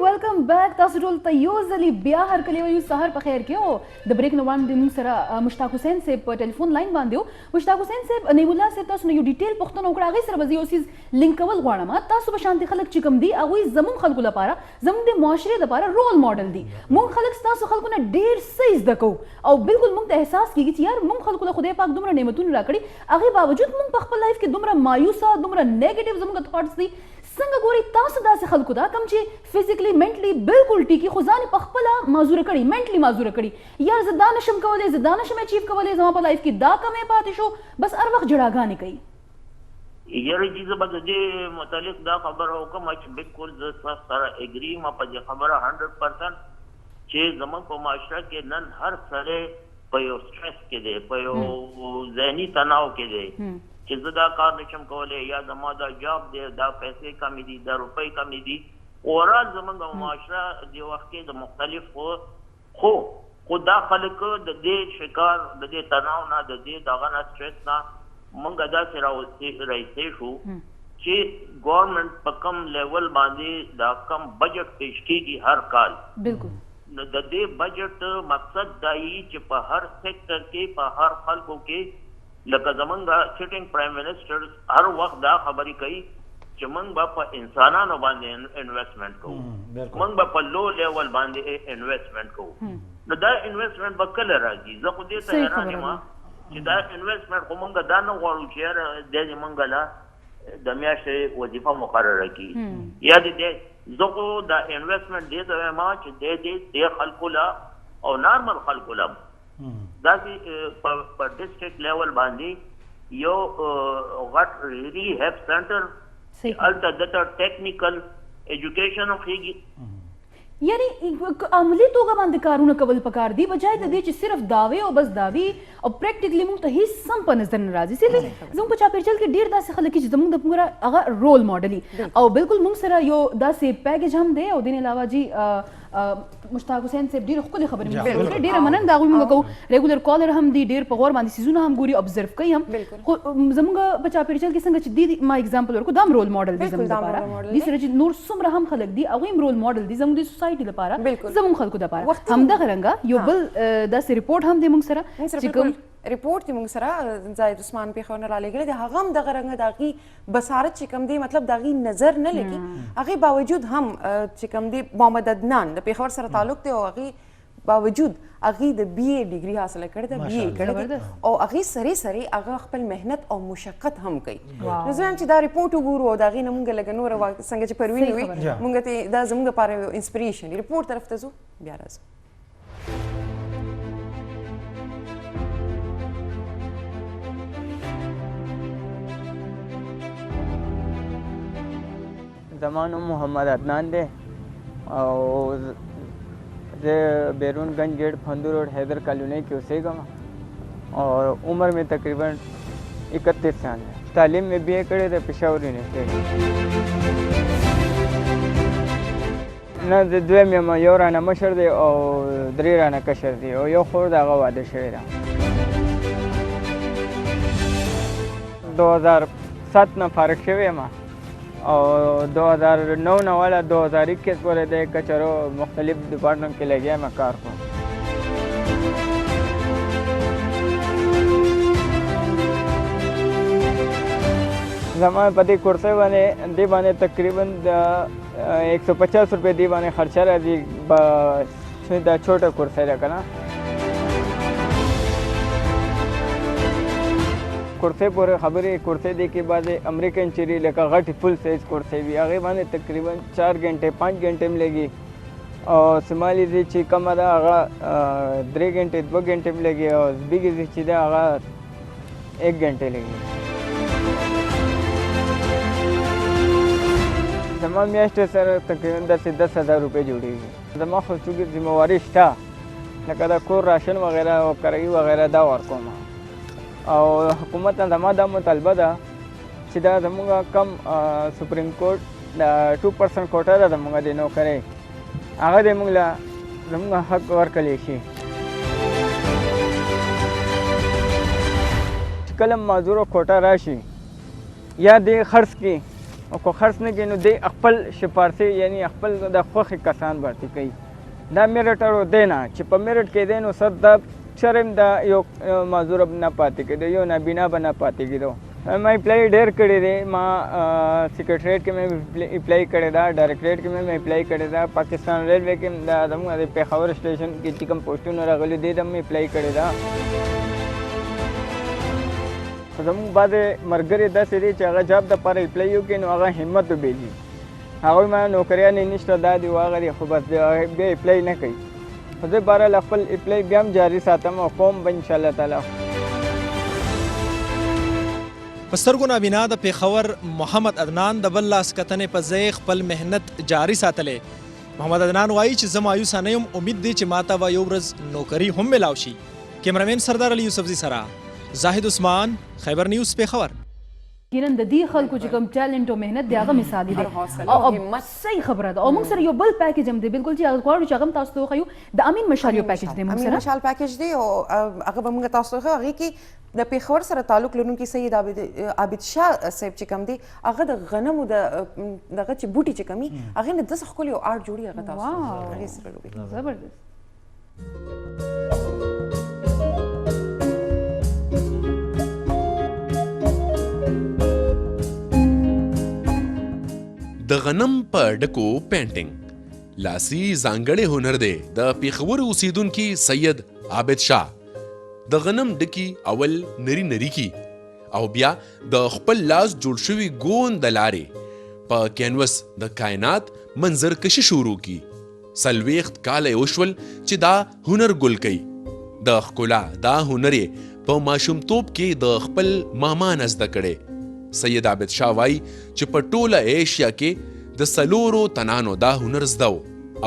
वेलकम बैक تاسو ټول ته یو ځلې بیا هرکلی وایو سهار په خیر کې او د بریک نه وړاندې موږ سره مشتاق حسین صاحب په ټلیفون لاین باندې و مشتاق حسین صاحب نعیم الله صاحب تاسو نه یو ډیټیل پوښتنه وکړه هغې سره به زه یو څیز لینک کول غواړم تاسو به شانتي خلک چې کوم دي هغوی زموږ خلکو لپاره زموږ د معاشرې لپاره رول ماډل دي موږ خلک ستاسو خلکو نه ډېر څه زده کوو او بالکل موږ ته احساس کېږي چې یار موږ خلکو له خدای پاک دومره نعمتونه راکړي هغې باوجود موږ په خپل لایف کې دومره مایوسه دومره نیګیټیو زموږ تھاټس دي څنګه ګوري تاسو داسې خلکو ته کوم چې فزیکلی منټلی بالکل ټیکي خو ځان په خپله معذوره کړي منټلی معذوره کړي یار زه دا نشم کولی زه دا نشم اچیو کولی زما په لایف کې دا کمی پاتې شو بس هر وخت جړاګانې کوي یاره چې زه به د دې متعلق دا خبره وکړم چې بالکل زه ستاسو سره اګري ما په دې خبره 100% چې زموږ په معاشره کې نن هر سړی په یو سټرس کې دی په یو ذهني تناو کې دی چې زه دا کار نشم کولی یا زما دا جاب دی دا پیسې کمې دي دا روپۍ کمې دي اورال زموږ معاشره دې وخت کې د مختلف خو خو دا خلک د دې شکار د دې تناو نه د دې دغه نه سټرس نه مونږ داسې راایستې شو چې ګورنمنټ په کم لیول باندې دا کم بجټ پیش کیږي هر کال بالکل نو د دې بجټ مقصد دا یي چې په هر سیکټر کې په هر خلکو کې لکه زمونږ سیټینګ پرایم منسټر هر وخت دا خبرې کوي چې مونږ به په انسانانو باندې انویسټمنټ کوو مونږ به په لو لیول باندې انویسټمنټ کوو نو دا انویسټمنټ به کله راځي زه خو دې ته حیران یم چې دا انویسټمنټ خو مونږ دا نه غواړو چې یاره دې مونږ له د میاشتې وظیفه مقرره کړي یا دې زه خو دا انویسټمنټ دې ته وایم چې دې خلکو له او نارمل خلکو له داسې په ډسټرکټ لیول باندې یو غټ ریهیب سنټر هلته دته ټیکنیکل ایجوکیشن خېږي یعنی عملی توګه باندې کارونه کول پکار دي بجای د دې چې صرف داوی او بس داوی او پریکټیکلی موږ ته هیڅ سم په نظر نه راځي سیدي زموږ په چاپیرچل کې ډیر داسې خلک چې زموږ د پوره هغه رول ماډل او بالکل موږ سره یو داسې پیکیج هم دی او دین علاوه جی مشتاق حسین صاحب ډیر خپل خبرې موږ کوي ډیر مننه دا موږ کوو ریګولر کالر هم دی ډیر په غور باندې سيزونه هم ګوري ابزرو کوي هم خو زموږ په چاپیرچل کې څنګه چې دی ما एग्जांपल ورکو دا رول ماډل دی زموږ لپاره د سره چې نور څومره هم خلک دي هغه هم رول ماډل دي زموږ د سوسايټي لپاره زموږ خلکو لپاره همدغه رنګه یو بل داسې ریپورت هم دی موږ سره چې کوم ریپورت موږ سره زاید عثمان پیښور نه را لګل دي هغه هم دغه رنګ داغي بصارت چې کم دی مطلب داغي نظر نه لګي هغه باوجود هم چې کم دی محمد عدنان د پیښور سره تعلق دی او هغه باوجود هغه د بي اي ډیګري حاصله کړې ده بي اي کړې او هغه سری هغه خپل مهنت او مشقت هم کوي نو زه هم چې دا ریپورت وګورو او داغي نه مونږ لګ نور څنګه چې پروین وي مونږ ته دا زموږ لپاره انسپریشن ریپورت طرف ته ځو بیا راځو زما نوم محمد عدنان دی او زه بیرون گنج گیٹ پھندو روڈ حیدر کالونی کې اوسېږم اور عمر میں تقریباً 31 سال ہے تعلیم میں بی اے کړی دی پېښور یونیورسټۍ نه زه دویم یم یو رانه مشر دی او درې رانه کشر دی او یو خور د هغه واده شوې ده 2007 نه فارغ شوی یم او 2009 نه والا 2021 پورې د کچرو مختلف ډپارټمنټ کې لګیا یم کار کوم زما په دې کورسۍ باندې تقریبا 150 روپے دی باندې خرچه راځي دا چھوٹا کورسۍ ده که نه کورسۍ پورې خبرې کورسۍ دی کې بعضې امریکن چیري لکه غټې فل سایز کورسۍ وي هغې باندې تقریبا 4 غنټې 5 غنټې هم لګي او سمالي دی چې کمه ده هغه 3 غنټې 2 غنټې هم لګي او زبیږې دی چې ده هغه 1 غنټې لګي زما میاشتې سره تقریبا داسې 10,000 روپۍ جوړېږي زما خو چونکې ذمهواري شته لکه د کور راشن وغیره او کرایي وغیره دا ورکوم او حکومت نه زما دا مطالبه ده چې دا زموږ کم سپریم کورټ د 2% کوټه ده زموږ د نوکرۍ هغه د موږ له زموږ حق ورکړلی شي چې کله معذوره کوټه راشي یا د خرڅ کړي او که خرڅ نه کړي نو دی خپل سفارشي یعنی خپل د خوښې کسان بھرتي کوي دا میرټ او دی نه چې په میرټ کې دی نو سر دا شرم دا یو معذور نه پاتې کېدو یو نابینا به نه پاتې کېدو ما اپلای ډېر کړی دی ما سیکرټریټ کې مې اپلای کړی دا ډایرکټریټ کې مې اپلای کړی دا پاکستان ریلوے کې دا زموږ د پېښور سټیشن کې چې کوم پوسټونه راغلي دي دا مې اپلای کړی دا زموږ بعضې ملګري داسې دي چې هغه جاب دپاره اپلای وکړي نو هغه همت وبېږي هغوی ما نوکریانې نشته دا دي هغه دي خو بس بیا اپلای نه کوي خو زه بهرحال خپل اپلای بیا هم جاري ساتم او کوم به انشاءالله تعالی په سترګو نابینا د پېښور محمد عدنان د بل لاس کتنې په ځای خپل مهنت جاري ساتلی محمد عدنان وایي چې زه مایوسه نه یم امید دی چې ماته به یو ورځ نوکري هم میلاو شي کیمرامین سردار علي یوسفزي سره زاهد عثمان خیبر نیوز پېښور یقینا د دې خلکو چې کوم ټیلنټ او مهنت دی هغه مثالي دی حوصله او او همت. صحیح خبره ده او موږ سره یو بل پیکیج هم دی بالکل چې هغه غواړو چې هغه هم تاسو ته وښیو د امین مشال یو پیکیج دی موږ امین سره مشال پیکیج دی او هغه به موږ تاسو ته هغه کې د پیښور سره تعلق لرونکي سید عابد شاه صاحب چې کوم دی هغه د غنمو دغه چې بوټي چې کمی هغه نه د ښکلي او آرټ جوړي هغه تاسو هغه سره لوبي زبردست د غنم په ډکو پینټینګ لاسي ځانګړی هنر دی د پیښور اوسیدونکي سید عابد شاه د غنم ډکی اول نری کی او بیا د خپل لاس جوړ شوي ګوند د لارې په کینوس د کائنات منظر کشي شروع کی سلويخت کاله وشول چې دا هنر ګل کوي د ښکلا دا هنر په ماشومتوب کې د خپل ماما نه زده کړی سید عابد شاه وایي چې په ټوله ایشیا کې د سلورو تنانو دا هنر زده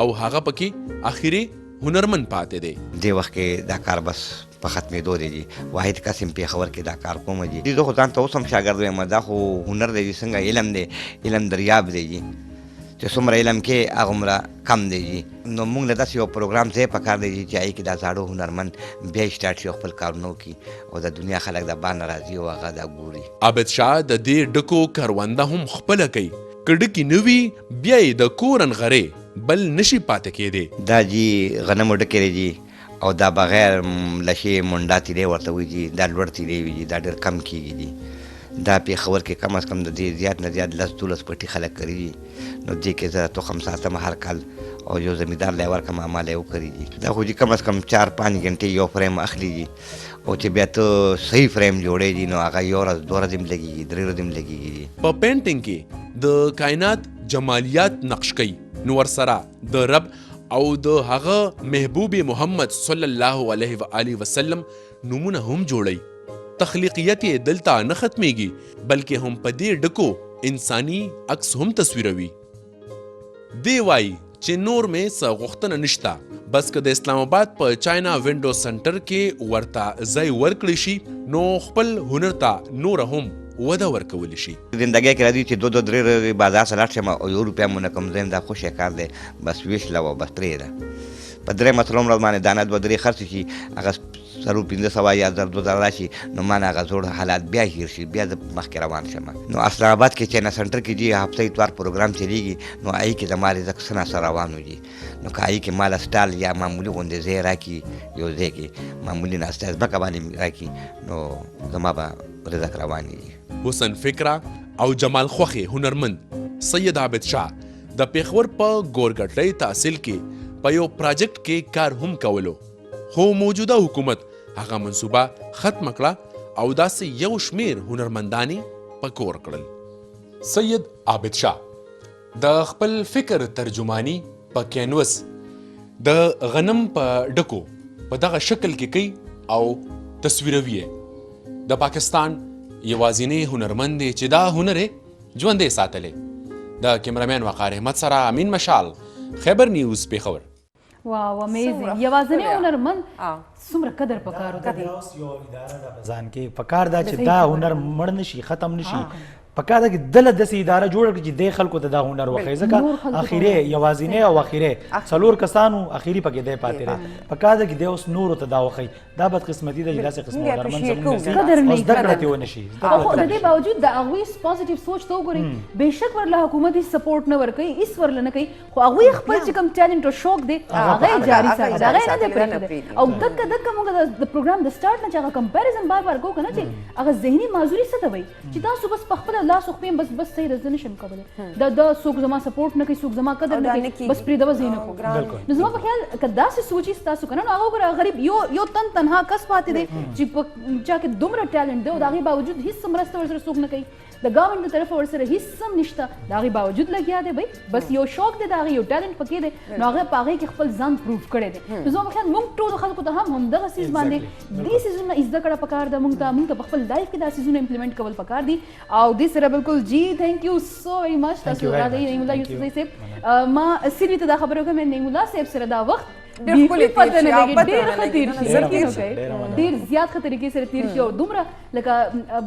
او هغه پکې اخري هنرمن پاتې دی دې وخت کې دا کار بس په ختمېدو دی جي واحد قسم پیښور کې دا کار کوم جي زه خو ځان ته اوس هم شاګرد یم دا خو هنر دی څنګه علم دی علم دریاب دی جي چې څومره علم کې هغومره کم دی جي نو موږ له داسې یو پروګرام ځای پکار دی چې هغې کې دا زاړه هنرمن بیا سټارټ شي خپل کارونه وکړي او د دنیا خلک د بار نه راځي او هغه دا ګوري عابد شاه د دې ډکو کرونده هم خپله کوي که ډکې نه وي بیا یې د کورن غرې بل نشي پاتې کېدی دا جي غنمو ډکې دی جي او دا بغیر لشې منډا تیری ورته وي جي دا لوړ تیری وي جي دا ډېر کم کېږي جي دا پیښور کې کم از کم د دې زیات نه زیات 10-12 پټي خلک کوي نو دې کې زه تخم ساتم هر کال او یو زمیندار لی ورکړم عمله یې وکړي دا خو جي کم از کم 4-5 غنټې یو فریم اخلي جي او چې بیا ته صحیح فریم جوړې جي نو هغه یو ورځ 2 ورځې هم لګېږي 3 ورځې هم لګېږي په پینټینګ کې د کائنات جمالیات نقش کوي نو ورسره د رب او د هغه محبوب محمد صلی الله علیه و آله وسلم نمونه هم جوړي تخلیقیت یې دلته نه ختمیږي بلکې هم په دې ډکو انساني عکس هم تصویروي دی وایي چې نور مې څه غوښتنه نشته بس که د اسلام آباد په چاینا وینډو سنټر کې ورته ځای ورکړی شي نو خپل هنر ته نور هم وده ورکولی شي زندګۍ کې راځي چې 2-3 ورځې بازار ته لاړ شم او یو روپیا مو نه کوم زه دا خوشی کار دی بس ویش لوه بس پرېږده په 3 څلورم ورځ باندې دانه 2-3 خرڅ شي هغه 1500 یا 2000 راشي نو ما نه هغه زوړ حالات بیا هیر شي بیا د مخکې روان شم نو اسلام آباد کې چاینا سنټر کې جي هفته اتوار پروګرام چلیږي نو هغې کې زما رزق څه ناڅه روان وي نو که هغې کې ماله سټال یا معمولي غوندې ځای راکړي یو ځای کې معمولي ناسته ځمکه باندې راکړي نو زما به رزق روان وي حسن فکره او جمال خوښې هنرمند سید عابد شاه د پیښور په ګورګټۍ تحصیل کې په یو پراجیکټ کې کار هم کولو خو موجوده حکومت هغه منصوبه ختم کړه او داسې یو شمیر هنرمندانې په کور کړل سید عابد شاه د خپل فکر ترجمانی په کینوس د غنم په ډکو په دغه شکل کې کوي او تصویروي د پاکستان یوازینی هنرمند دی چې دا هنر ژوندی ساتلی د کیمرامین وقار احمد سره امین مشال خیبر نیوز پیښور واو امیزنګ یوازینی هنرمند څومره قدر پکارو ته دی اوس یو اداره ده ځان کې پکار دا چې دا هنر مړ نشي ختم نشي پکار ده چې دله داسې اداره جوړه کړي چې دې خلکو ته دا هنر وښیي ځکه اخیری یوازینی او اخیری څلور کسانو اخیری پکې دی پاتې دی پکار ده چې دی اوس نورو ته دا وښیي دا بدقسمتي ده چې داسې قسم هنرمند زموږ قدر نه زده کړه ترې ونشي خو د دې باوجود د هغوی پازیټیو سوچ ته وګورئ بېشک ورله حکومت هېڅ سپورټ نه ورکوي هېڅ ورله نه کوي خو هغوی خپل چې کوم ټیلنټ او شوق دی هغه یې جاري ساتي هغه یې نه دی پرېښودی او دقه موږ د پروګرام د سټارټ نه چې هغه کمپیریزن بار بار کوو که نه چې هغه ذهني معذوري څه ته وایي چې تاسو بس په خپله لاس وخپیم بس صحیح رزه نشم کولی دا څوک زما سپورټ نه کوي څوک زما قدر نه کوي بس پرېږده به زه یې نه کوم نو زما په خیال که داسې سوچي ستاسو که نه نو هغه وګوره غریب یو تنها کس پاتې دی چې په چا کې دومره ټیلنټ دی او د هغې باوجود هېڅ مرسته ورسره څوک نه کوي د ګورنمنټ د طرفه ورسره هېڅ هم نشته د هغې باوجود لګیا دی بھائی بس یو شوق دی د هغې یو ټیلنټ پکې دی نو هغه په هغې کې خپل ځان پروف کړی دی نو زما په خیال موږ ټولو خلکو ته هم همدغه څیز باندې دې څیزونه زده کړه پکار ده موږ ته په خپل لایف کې دا څیزونه امپلیمنټ کول پکار دي او دې سره بالکل جی تھینک یو سو ویری مچ تاسو راځئ نعیم الله یوسفزی صاحب ما سیروي ته دا خبره وکړم نعیم الله صاحب سره دا وخت बिल्कुल पता नहीं लगे पता ډیر نه خطیر لګي، شي زر ډیر تیر شي. ډیر زیات خطر کې سره تیر شي او دومره لکه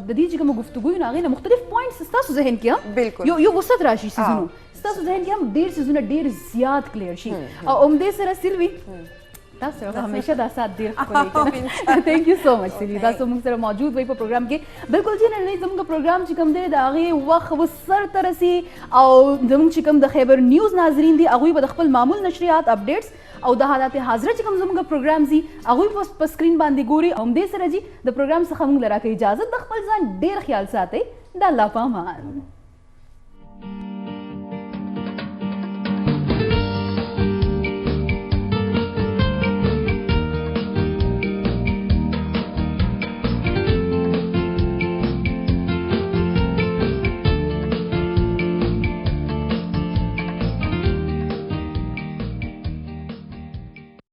د دې چې کوم گفتگو نه غي مختلف پوینټس تاسو ذهن کې هم بالکل. یو وسط راشي سيزونو تاسو ذهن کې هم ډیر سيزونه ډیر زیات کلیر شي او اومدې سره سیلوي تاسو سره همیشه دا سات ډیر ښکلی تھینک یو سو مچ سیلوي تاسو موږ سره موجود وي په پروګرام کې بالکل چې نن زموږ پروګرام چې کوم دی د هغه وخت وسر ترسي او زموږ چې کوم د خیبر نیوز ناظرین دي هغه به خپل معمول نشریات اپډیټس او د حالات حاضر چې کوم زموږ پروګرام زی هغه په سکرین باندې ګوري او دې سره جی د پروګرام څخه موږ لراکې اجازه د خپل ځان ډیر خیال ساتي د الله پامان